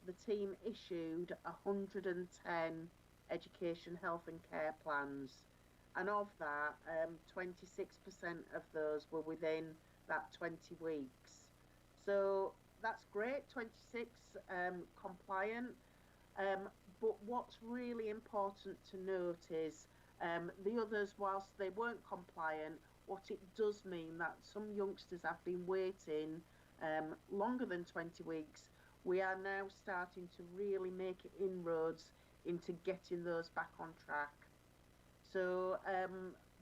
the team issued 110 education, health and care plans. And of that, 26% of those were within that 20 weeks. So that's great, 26 compliant. But what's really important to note is the others, whilst they weren't compliant, what it does mean that some youngsters have been waiting longer than 20 weeks. We are now starting to really make inroads into getting those back on track. So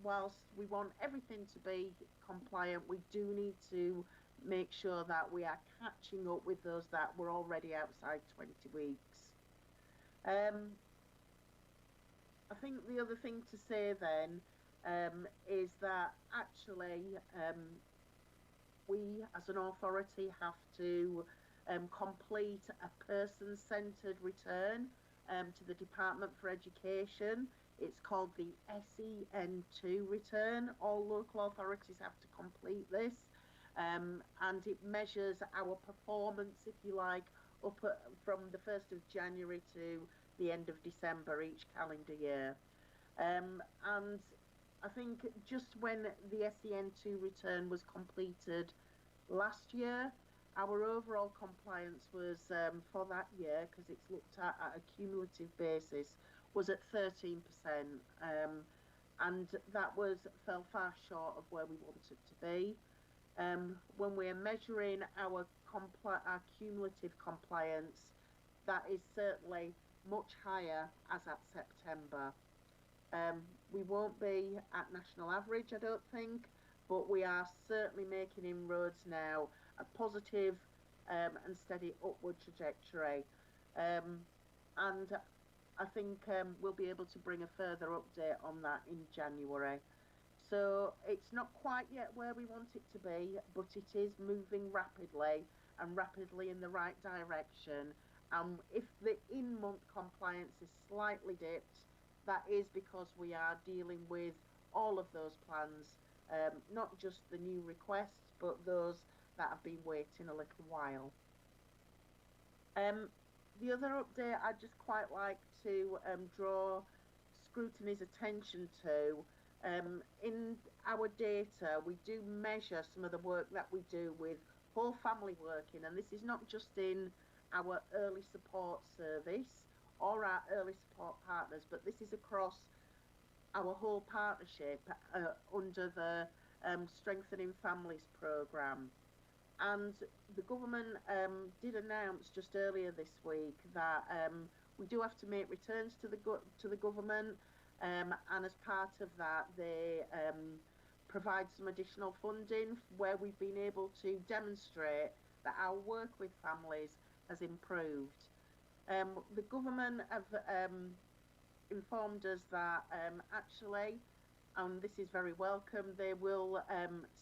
whilst we want everything to be compliant, we do need to make sure that we are catching up with those that were already outside 20 weeks. I think the other thing to say then is that actually we as an authority have to complete a person-centred return to the Department for Education. It's called the SEN2 return. All local authorities have to complete this, and it measures our performance, if you like, from the 1st of January to the end of December each calendar year. And I think just when the SEN2 return was completed last year, our overall compliance was for that year, because it's looked at a cumulative basis, was at 13%, and that fell far short of where we wanted to be. When we're measuring our cumulative compliance, that is certainly much higher as at September. We won't be at national average, I don't think, but we are certainly making inroads now, a positive and steady upward trajectory. And I think we'll be able to bring a further update on that in January. So it's not quite yet where we want it to be, but it is moving rapidly and rapidly in the right direction. If the in-month compliance is slightly dipped, that is because we are dealing with all of those plans, not just the new requests, but those that have been waiting a little while. The other update I'd just quite like to draw Scrutiny's attention to, in our data, we do measure some of the work that we do with whole family working, and this is not just in our early support service or our early support partners, but this is across our whole partnership under the Strengthening Families programme. And the government did announce just earlier this week that we do have to make returns to the government, and as part of that, they provide some additional funding where we've been able to demonstrate that our work with families has improved. The government have informed us that actually, and this is very welcome, they will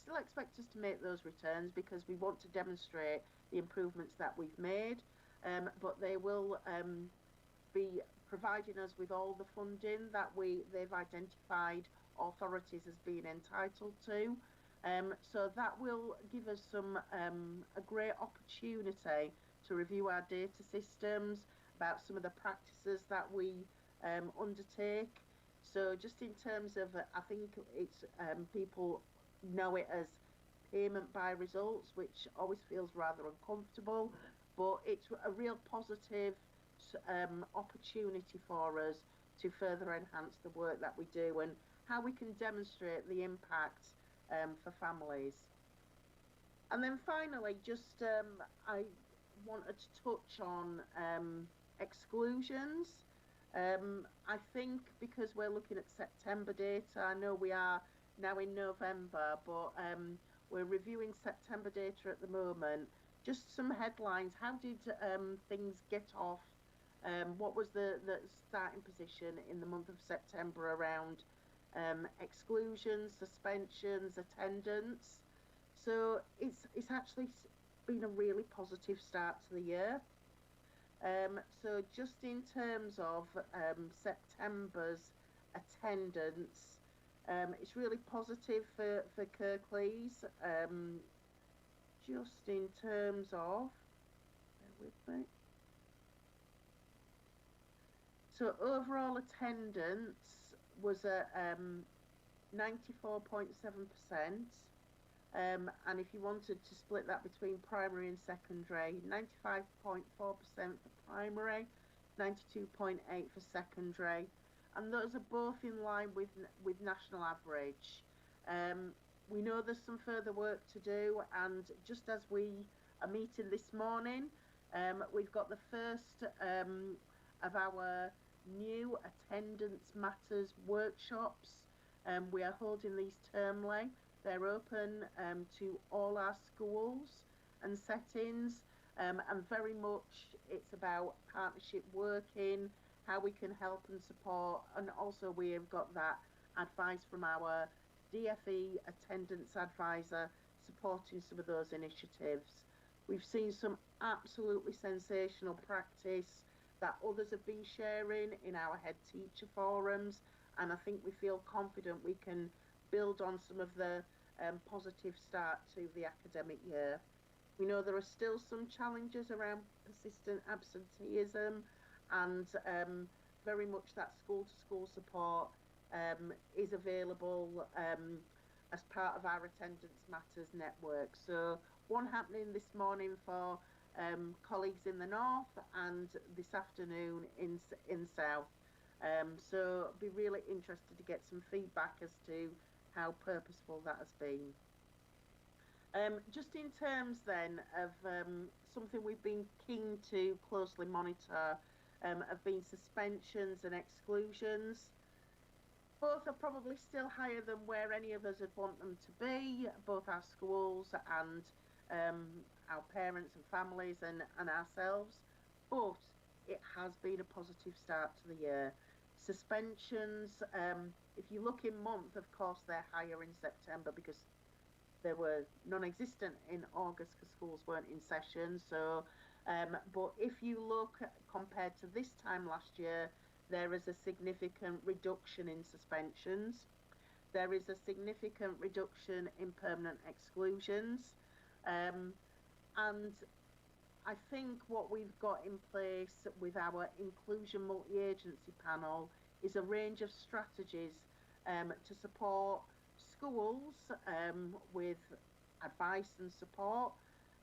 still expect us to make those returns because we want to demonstrate the improvements that we've made, but they will be providing us with all the funding that they've identified authorities as being entitled to. So that will give us a great opportunity to review our data systems, about some of the practices that we undertake. So just in terms of, I think it's people know it as payment by results, which always feels rather uncomfortable, but it's a real positive opportunity for us to further enhance the work that we do and how we can demonstrate the impact for families. And then finally, just I wanted to touch on exclusions. I think because we're looking at September data, I know we are now in November, but we're reviewing September data at the moment. Just some headlines. How did things get off? What was the starting position in the month of September around exclusions, suspensions, attendance? So it's actually been a really positive start to the year. So just in terms of September's attendance, it's really positive for Kirklees. Just in terms of, bear with me. So overall attendance was at 94.7%. And if you wanted to split that between primary and secondary, 95.4% for primary, 92.8% for secondary, and those are both in line with national average. We know there's some further work to do, and just as we are meeting this morning, we've got the first of our new Attendance Matters workshops. We are holding these termly. They're open to all our schools and settings, and very much it's about partnership working, how we can help and support, and also we have got that advice from our DFE attendance advisor supporting some of those initiatives. We've seen some absolutely sensational practice that others have been sharing in our head teacher forums, and I think we feel confident we can build on some of the positive start to the academic year. We know there are still some challenges around persistent absenteeism, and very much that school-to-school support is available as part of our Attendance Matters network. So one happening this morning for colleagues in the north, and this afternoon in south. So be really interested to get some feedback as to how purposeful that has been. Just in terms then of something we've been keen to closely monitor have been suspensions and exclusions. Both are probably still higher than where any of us would want them to be, both our schools and our parents and families and ourselves, but it has been a positive start to the year. Suspensions, if you look in month, of course, they're higher in September because they were non-existent in August because schools weren't in session. So, but if you look compared to this time last year, there is a significant reduction in suspensions. There is a significant reduction in permanent exclusions. And I think what we've got in place with our inclusion multi-agency panel is a range of strategies to support schools with advice and support,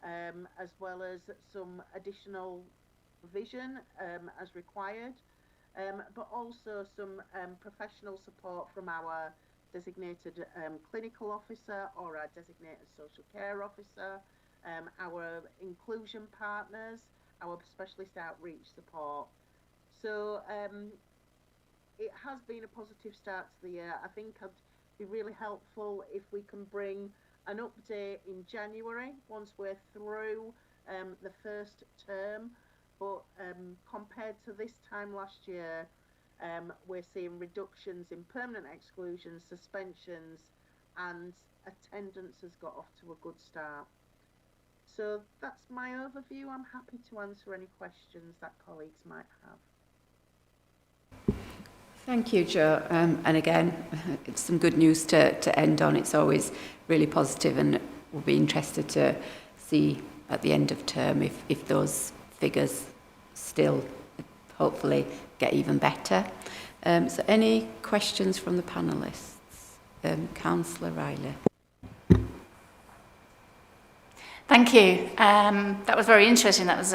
as well as some additional provision as required, but also some professional support from our designated clinical officer or our designated social care officer, our inclusion partners, our specialist outreach support. So it has been a positive start to the year. I think it'd be really helpful if we can bring an update in January once we're through the first term. But compared to this time last year, we're seeing reductions in permanent exclusions, suspensions, and attendance has got off to a good start. So that's my overview. I'm happy to answer any questions that colleagues might have. Thank you, Jo. And again, it's some good news to end on. It's always really positive, and we'll be interested to see at the end of term if those figures still hopefully get even better. So any questions from the panellists? Councillor Riley. Thank you. That was very interesting. That was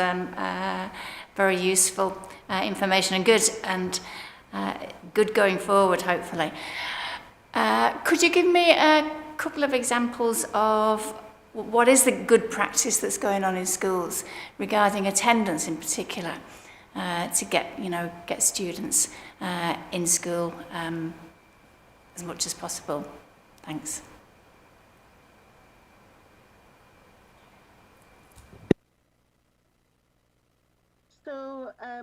very useful information and good going forward, hopefully. Could you give me a couple of examples of what is the good practice that's going on in schools regarding attendance in particular, to get students in school as much as possible? Thanks. So I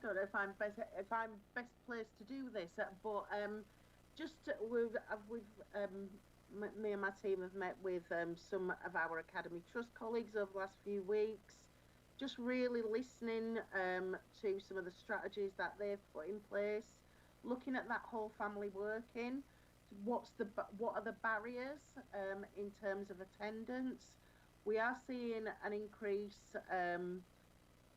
don't know if I'm best placed to do this, but me and my team have met with some of our Academy Trust colleagues over the last few weeks, just really listening to some of the strategies that they've put in place, looking at that whole family working. What are the barriers in terms of attendance? We are seeing an increase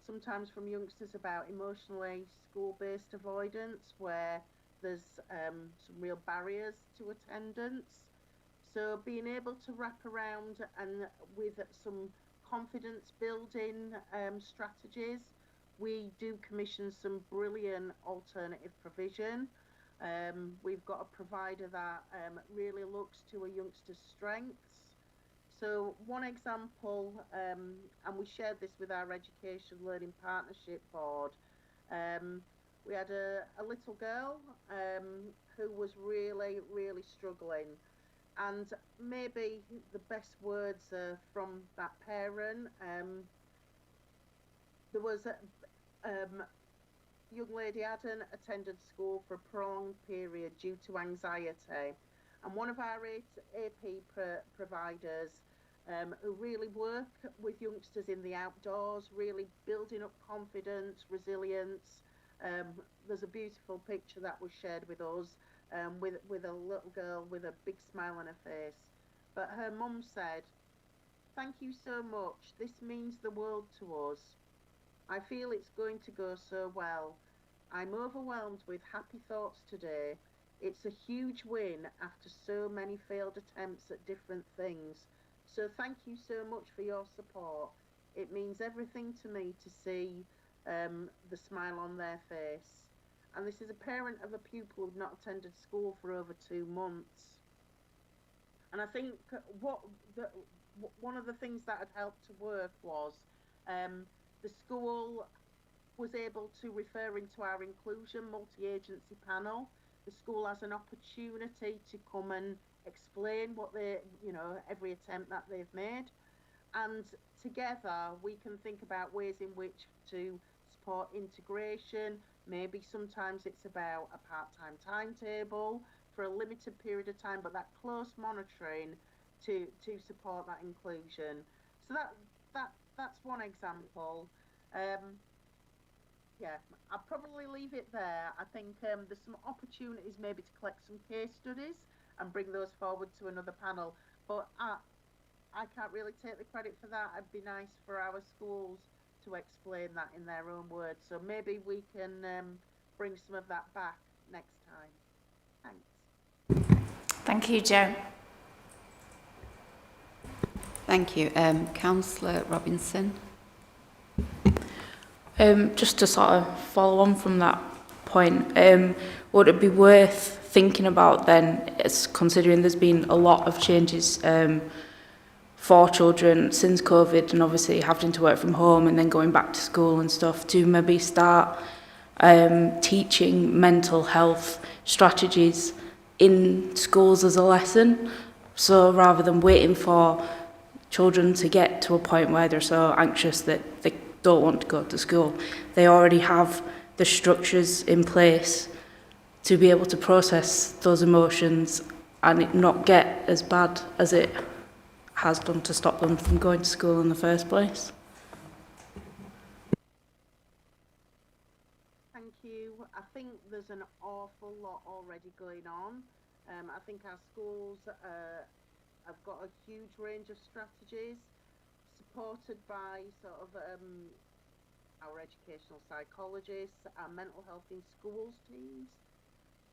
sometimes from youngsters about emotionally school-based avoidance, where there's some real barriers to attendance. So being able to wrap around and with some confidence building strategies, we do commission some brilliant alternative provision. We've got a provider that really looks to a youngster's strengths. So one example, and we shared this with our Education Learning Partnership Board, we had a little girl who was really, really struggling. And maybe the best words are from that parent. There was a young lady hadn't attended school for a prolonged period due to anxiety. And one of our AP providers who really work with youngsters in the outdoors, really building up confidence, resilience. There's a beautiful picture that was shared with us with a little girl with a big smile on her face. But her mum said, "Thank you so much. This means the world to us. I feel it's going to go so well. I'm overwhelmed with happy thoughts today. It's a huge win after so many failed attempts at different things. So thank you so much for your support. It means everything to me to see the smile on their face." And this is a parent of a pupil who'd not attended school for over 2 months. And I think one of the things that had helped to work was the school was able to refer into our inclusion multi-agency panel. The school has an opportunity to come and explain what every attempt that they've made. And together we can think about ways in which to support integration. Maybe sometimes it's about a part-time timetable for a limited period of time, but that close monitoring to support that inclusion. So that's one example. Yeah, I'll probably leave it there. I think there's some opportunities maybe to collect some case studies and bring those forward to another panel. But I can't really take the credit for that. It'd be nice for our schools to explain that in their own words. So maybe we can bring some of that back next time. Thanks. Thank you, Jo. Thank you. Councillor Robinson. Just to sort of follow on from that point, would it be worth thinking about then, as considering there's been a lot of changes for children since COVID and obviously having to work from home and then going back to school and stuff, to maybe start teaching mental health strategies in schools as a lesson? So rather than waiting for children to get to a point where they're so anxious that they don't want to go to school, they already have the structures in place to be able to process those emotions and it not get as bad as it has done to stop them from going to school in the first place. Thank you. I think there's an awful lot already going on. I think our schools have got a huge range of strategies supported by sort of our educational psychologists, our mental health in schools teams.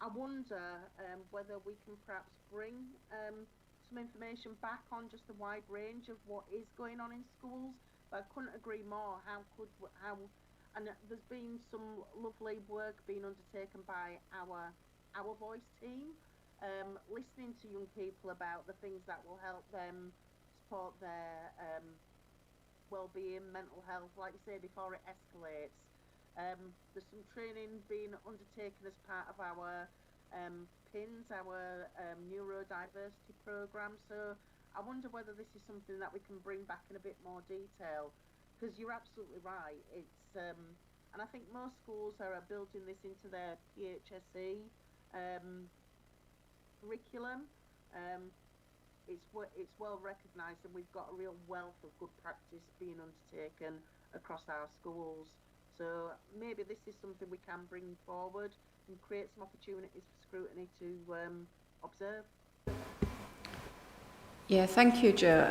I wonder whether we can perhaps bring some information back on just a wide range of what is going on in schools. But I couldn't agree more. And there's been some lovely work being undertaken by our voice team, listening to young people about the things that will help them support their well-being, mental health, like you say, before it escalates. There's some training being undertaken as part of our PINS, our neurodiversity programme. So I wonder whether this is something that we can bring back in a bit more detail, because you're absolutely right. It's and I think most schools are building this into their PHSE curriculum. It's well recognised, and we've got a real wealth of good practice being undertaken across our schools. So maybe this is something we can bring forward and create some opportunities for Scrutiny to observe. Yeah, thank you, Jo.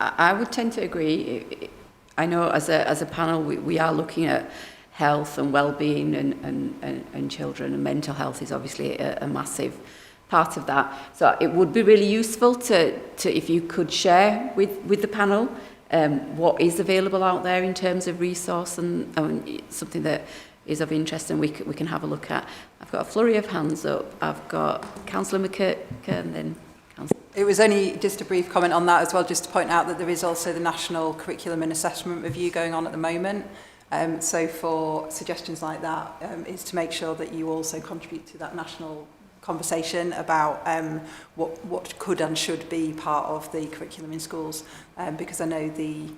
I would tend to agree. I know as a panel we are looking at health and well-being and children, and mental health is obviously a massive part of that. So it would be really useful to if you could share with the panel what is available out there in terms of resource and something that is of interest, and we can have a look at. I've got a flurry of hands up. I've got Councillor McKirk and then Councillor. It was only just a brief comment on that as well, just to point out that there is also the National Curriculum and Assessment Review going on at the moment. So for suggestions like that is to make sure that you also contribute to that national conversation about what could and should be part of the curriculum in schools, because I know the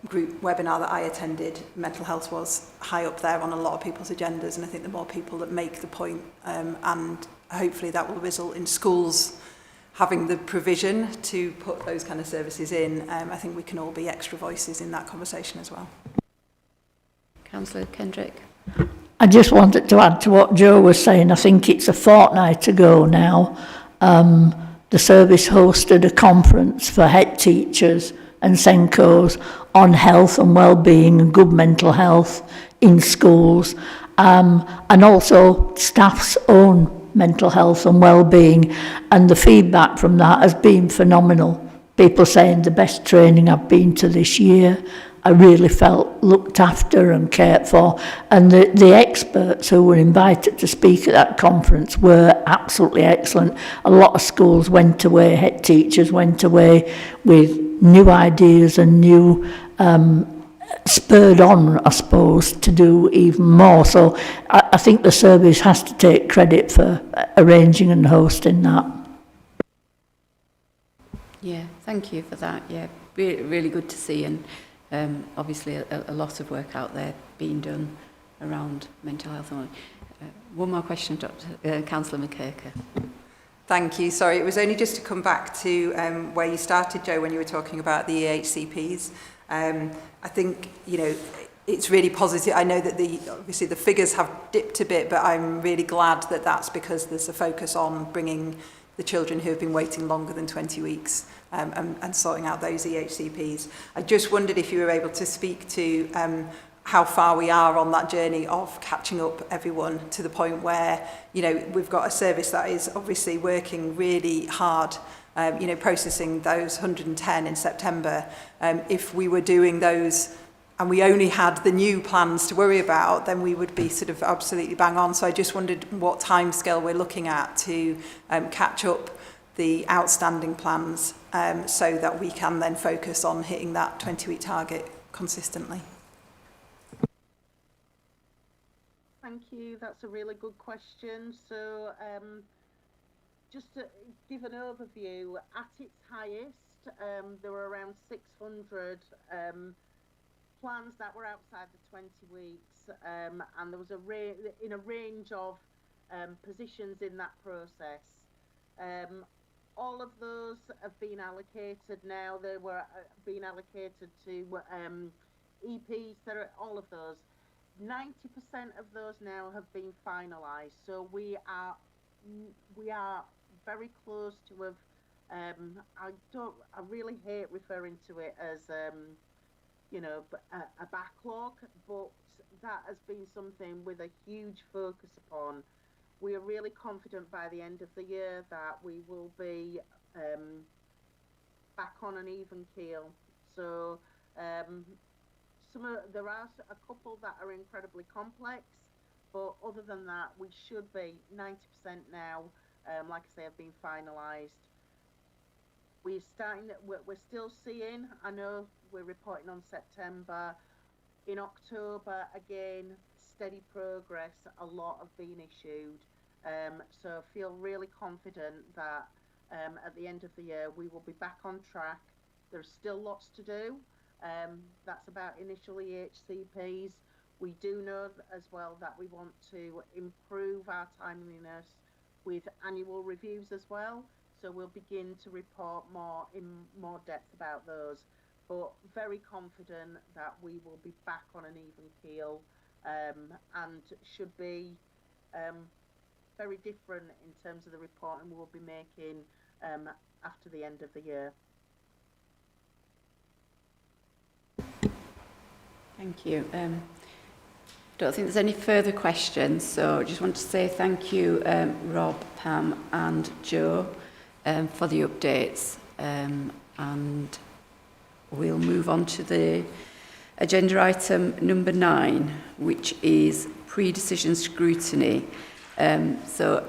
group webinar that I attended, mental health was high up there on a lot of people's agendas, and I think the more people that make the point, and hopefully that will result in schools having the provision to put those kind of services in, I think we can all be extra voices in that conversation as well. Councillor Kendrick. I just wanted to add to what Jo was saying. I think it's a fortnight ago now. The service hosted a conference for head teachers and SENCOs on health and well-being and good mental health in schools, and also staff's own mental health and well-being, and the feedback from that has been phenomenal. People saying the best training I've been to this year. I really felt looked after and cared for, and the experts who were invited to speak at that conference were absolutely excellent. A lot of schools went away, head teachers went away with new ideas and new spurred on, I suppose, to do even more. So I think the service has to take credit for arranging and hosting that. Yeah, thank you for that. Yeah, really good to see, and obviously a lot of work out there being done around mental health. One more question, Councillor McKirker. Thank you. Sorry, it was only just to come back to where you started, Joe, when you were talking about the EHCPs. I think, you know, it's really positive. I know that obviously the figures have dipped a bit, but I'm really glad that that's because there's a focus on bringing the children who have been waiting longer than 20 weeks and sorting out those EHCPs. I just wondered if you were able to speak to how far we are on that journey of catching up everyone to the point where, you know, we've got a service that is obviously working really hard, you know, processing those 110 in September. If we were doing those and we only had the new plans to worry about, then we would be sort of absolutely bang on. So I just wondered what timescale we're looking at to catch up the outstanding plans so that we can then focus on hitting that 20-week target consistently. Thank you. That's a really good question. So just to give an overview, at its highest, there were around 600 plans that were outside the 20 weeks, and there was a range of positions in that process. All of those have been allocated now. They were being allocated to EPs. All of those. 90% of those now have been finalised. So we are very close to have. I really hate referring to it as you know, a backlog, but that has been something with a huge focus upon. We are really confident by the end of the year that we will be back on an even keel. So there are a couple that are incredibly complex, but other than that, we should be 90% now. Like I say, have been finalised. We're still seeing, I know we're reporting on September. In October, again, steady progress, a lot have been issued. So I feel really confident that at the end of the year, we will be back on track. There's still lots to do. That's about initial EHCPs. We do know as well that we want to improve our timeliness with annual reviews as well. So we'll begin to report in more depth about those. But very confident that we will be back on an even keel and should be very different in terms of the reporting we'll be making after the end of the year. Thank you. Don't think there's any further questions, so I just want to say thank you, Rob, Pam and Joe, for the updates, and we'll move on to the agenda item number 9, which is pre-decision scrutiny. So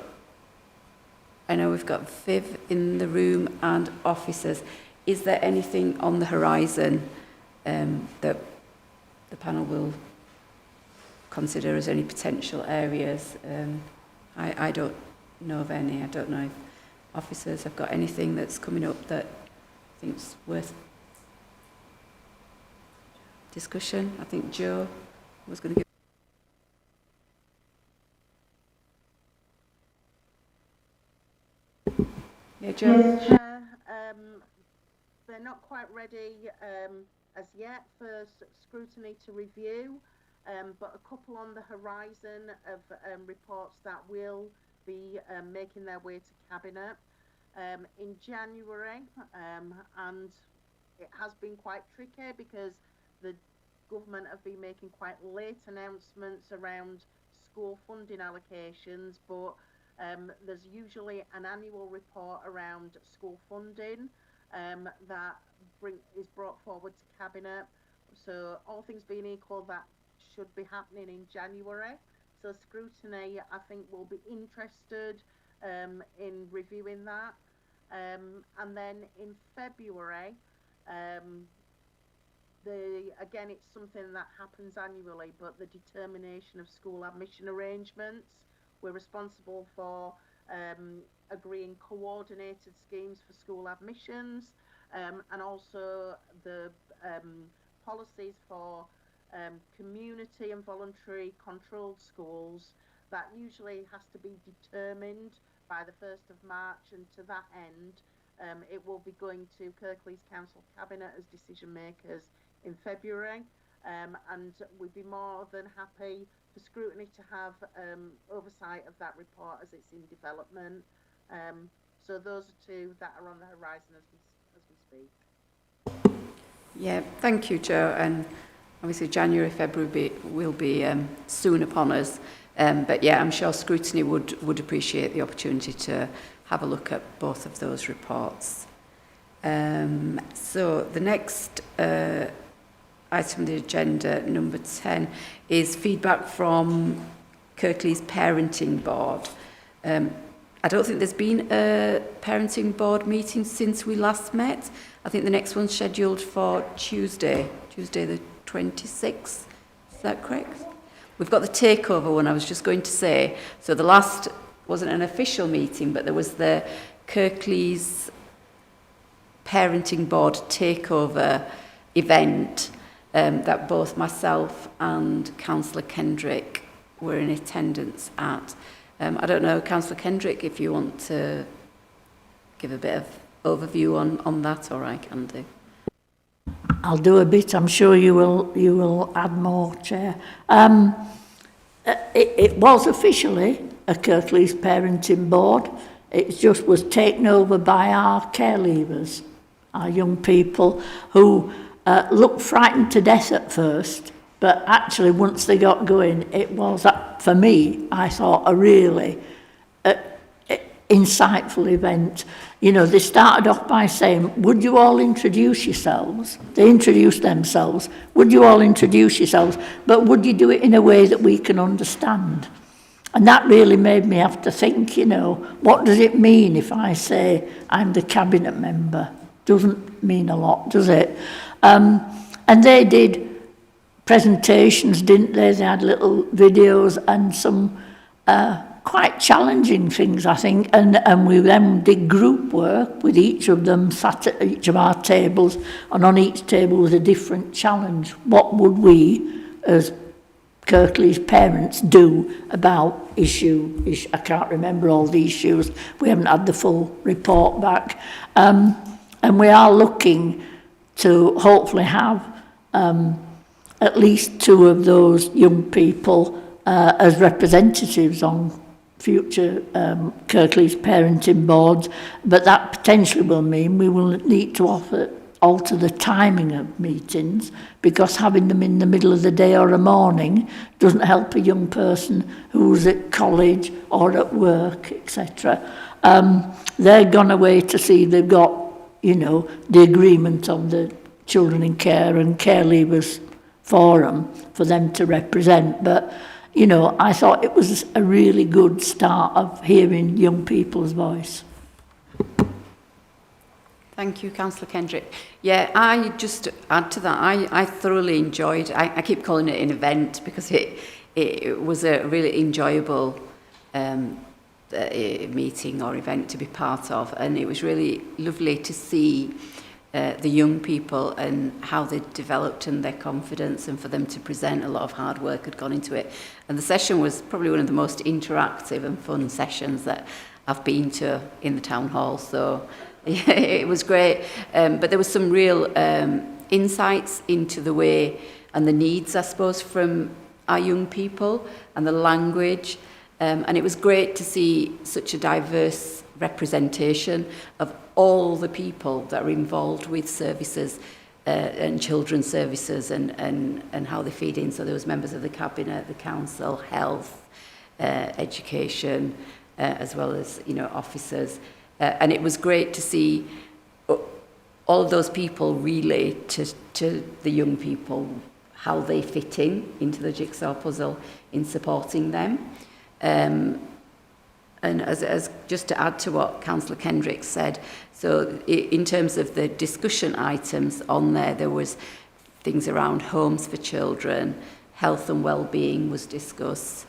I know we've got Viv in the room and officers. Is there anything on the horizon that the panel will consider as any potential areas? I don't know of any. I don't know if officers have got anything that's coming up that I think's worth discussion. I think Joe was going to give. Yeah, Joe. Yes, Chair. They're not quite ready as yet for scrutiny to review, but a couple on the horizon of reports that will be making their way to Cabinet in January, and it has been quite tricky because the government have been making quite late announcements around school funding allocations, but there's usually an annual report around school funding that is brought forward to Cabinet. So all things being equal, that should be happening in January. So Scrutiny, I think, will be interested in reviewing that. And then in February, again, it's something that happens annually, but the determination of school admission arrangements. We're responsible for agreeing coordinated schemes for school admissions, and also the policies for community and voluntary controlled schools. That usually has to be determined by the 1st of March, and to that end, it will be going to Kirklees Council Cabinet as decision makers in February, and we'd be more than happy for Scrutiny to have oversight of that report as it's in development. So those are two that are on the horizon as we speak. Yeah, thank you, Jo. And obviously January, February will be soon upon us. But yeah, I'm sure Scrutiny would appreciate the opportunity to have a look at both of those reports. So the next item on the agenda, number 10, is feedback from Kirklees Parenting Board. I don't think there's been a parenting board meeting since we last met. I think the next one's scheduled for Tuesday the 26th. Is that correct? We've got the takeover one, I was just going to say. So the last wasn't an official meeting, but there was the Kirklees Parenting Board takeover event that both myself and Councillor Kendrick were in attendance at. I don't know, Councillor Kendrick, if you want to give a bit of overview on that, or I can do. I'll do a bit. I'm sure you will add more, Chair. It was officially a Kirklees Parenting Board. It just was taken over by our care leavers, our young people who looked frightened to death at first, but actually once they got going, it was, for me, I thought, a really insightful event. You know, they started off by saying, would you all introduce yourselves? They introduced themselves. Would you all introduce yourselves? But would you do it in a way that we can understand? And that really made me have to think, you know, what does it mean if I say I'm the cabinet member? Doesn't mean a lot, does it? And they did presentations, didn't they? They had little videos and some quite challenging things, I think, and we then did group work with each of them, sat at each of our tables, and on each table was a different challenge. What would we, as Kirklees parents, do about issue? I can't remember all the issues. We haven't had the full report back. And we are looking to hopefully have at least 2 of those young people as representatives on future Kirklees parenting boards, but that potentially will mean we will need to alter the timing of meetings, because having them in the middle of the day or a morning doesn't help a young person who's at college or at work, etc. They're gone away to see they've got, you know, the agreement of the Children in Care and Care Leavers Forum for them to represent, but you know, I thought it was a really good start of hearing young people's voice. Thank you, Councillor Kendrick. Yeah, I just add to that, I thoroughly enjoyed, I keep calling it an event because it was a really enjoyable meeting or event to be part of, and it was really lovely to see the young people and how they developed and their confidence, and for them to present. A lot of hard work had gone into it, and the session was probably one of the most interactive and fun sessions that I've been to in the town hall, so yeah, it was great. But there was some real insights into the way and the needs, I suppose, from our young people and the language, and it was great to see such a diverse representation of all the people that are involved with services and children's services and how they feed in. So there was members of the cabinet, the council, health, education, as well as, you know, officers. And it was great to see all of those people relate to the young people, how they fit into the jigsaw puzzle in supporting them. And as just to add to what Councillor Kendrick said, so in terms of the discussion items on there was things around homes for children, health and well-being was discussed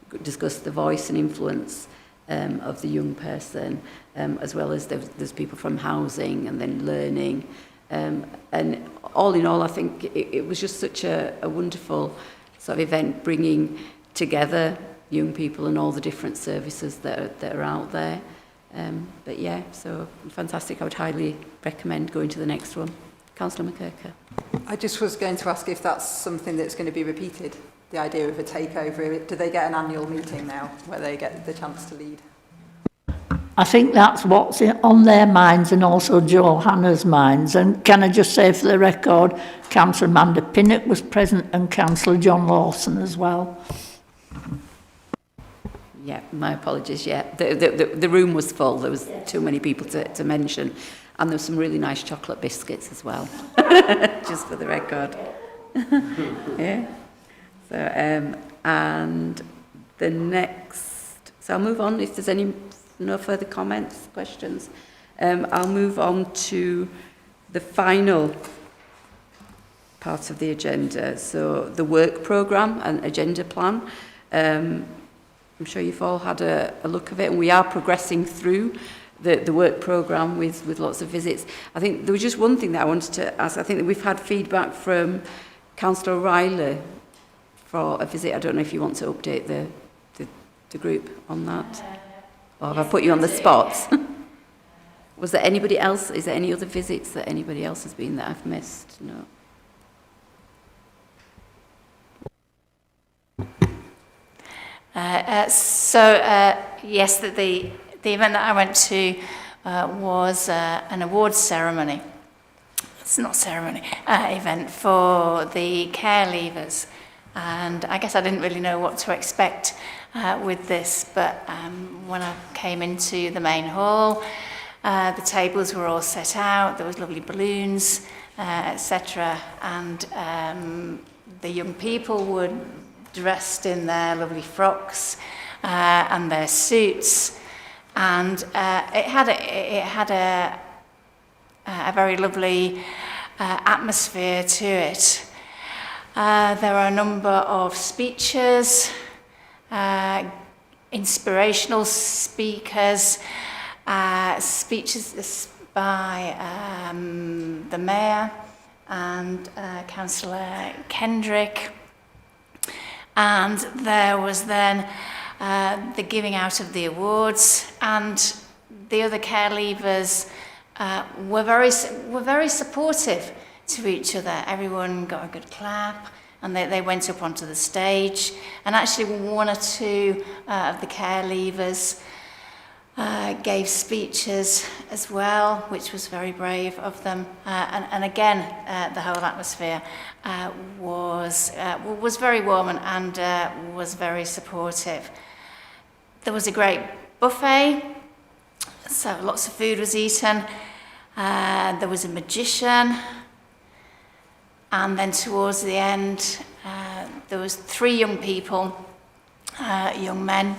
the voice and influence of the young person, as well as there's people from housing and then learning, And all in all, I think it was just such a wonderful sort of event, bringing together young people and all the different services that are out there. But yeah, so fantastic. I would highly recommend going to the next one. Councillor McKirker. I just was going to ask if that's something that's going to be repeated, the idea of a takeover. Do they get an annual meeting now where they get the chance to lead? I think that's what's on their minds and also Johanna's minds. And can I just say for the record, Councillor Amanda Pinnock was present and Councillor John Lawson as well. Yeah, my apologies, yeah. The room was full. There was too many people to mention. And there were some really nice chocolate biscuits as well, just for the record. Yeah. So, and the next... So I'll move on if there's no further comments, questions. I'll move on to the final part of the agenda. So the work programme and agenda plan. I'm sure you've all had a look of it, and we are progressing through the work programme with lots of visits. I think there was just one thing that I wanted to ask. I think that we've had feedback from Councillor O'Reilly for a visit. I don't know if you want to update the group on that, or have I put you on the spot? Was there anybody else? Is there any other visits that anybody else has been that I've missed? No. Yes, the event that I went to was an awards ceremony. It's not ceremony, event for the care leavers. And I guess I didn't really know what to expect with this, but when I came into the main hall, the tables were all set out, there was lovely balloons, etc. And the young people were dressed in their lovely frocks and their suits, and it had a very lovely atmosphere to it. There were a number of speeches, inspirational speakers, speeches by the Mayor and Councillor Kendrick. And there was then the giving out of the awards, and the other care leavers were very supportive to each other. Everyone got a good clap, and they went up onto the stage. And actually, one or two of the care leavers gave speeches as well, which was very brave of them. And again, the whole atmosphere was very warm and was very supportive. There was a great buffet, so lots of food was eaten. There was a magician, and then towards the end, there was 3 young people, young men,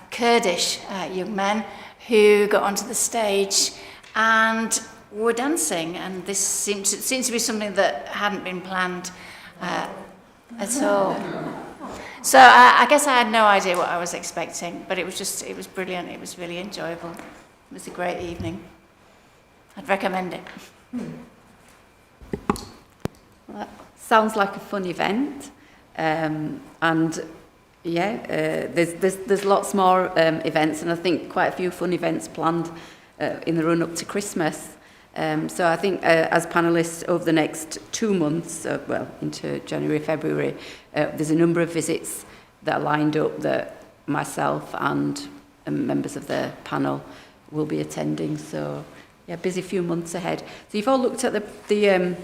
Kurdish young men, who got onto the stage and were dancing, and this seemed to be something that hadn't been planned at all. So I guess I had no idea what I was expecting, but it was brilliant. It was really enjoyable. It was a great evening. I'd recommend it. Well, that sounds like a fun event, and yeah, there's lots more events, and I think quite a few fun events planned in the run up to Christmas. So I think as panellists over the next 2 months, into January, February, there's a number of visits that are lined up that myself and members of the panel will be attending. So yeah, busy few months ahead. So you've all looked at the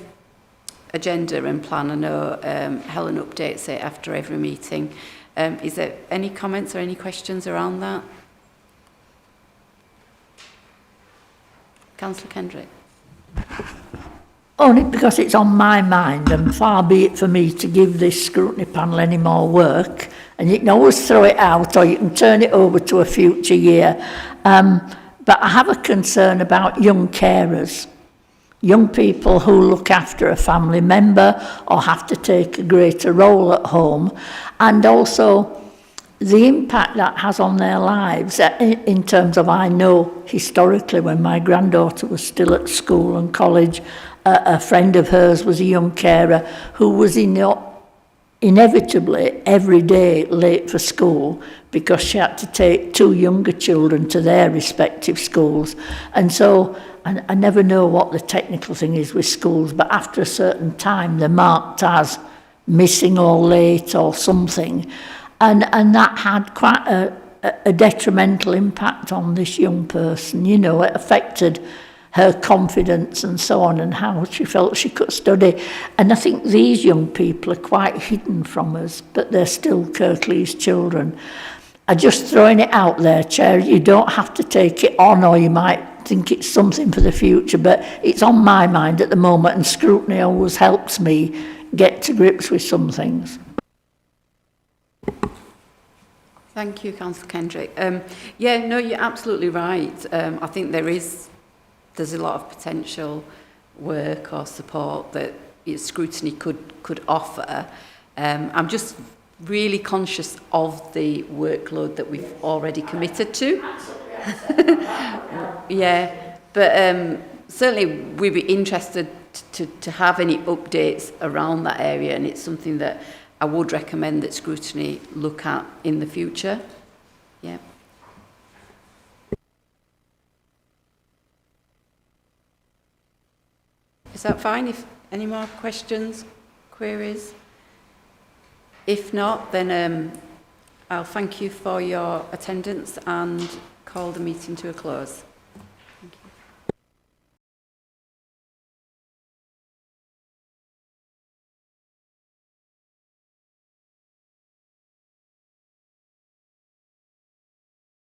agenda and plan. I know Helen updates it after every meeting. Is there any comments or any questions around that? Councillor Kendrick. Only because it's on my mind, and far be it for me to give this scrutiny panel any more work, and you can always throw it out or you can turn it over to a future year. But I have a concern about young carers, young people who look after a family member or have to take a greater role at home, and also the impact that has on their lives in terms of, I know historically when my granddaughter was still at school and college, a friend of hers was a young carer who was inevitably every day late for school because she had to take 2 younger children to their respective schools. And so I never know what the technical thing is with schools, but after a certain time they're marked as missing or late or something. And that had quite a detrimental impact on this young person. You know, it affected her confidence and so on, and how she felt she could study. And I think these young people are quite hidden from us, but they're still Kirklees children. I'm just throwing it out there, Chair. You don't have to take it on, or you might think it's something for the future, but it's on my mind at the moment, and scrutiny always helps me get to grips with some things. Thank you, Councillor Kendrick. Yeah, no, you're absolutely right. I think there's a lot of potential work or support that scrutiny could offer. I'm just really conscious of the workload that we've already committed to. Yeah, but certainly we'd be interested to have any updates around that area, and it's something that I would recommend that scrutiny look at in the future. Yeah. Is that fine? If any more questions, queries? If not, then I'll thank you for your attendance and call the meeting to a close.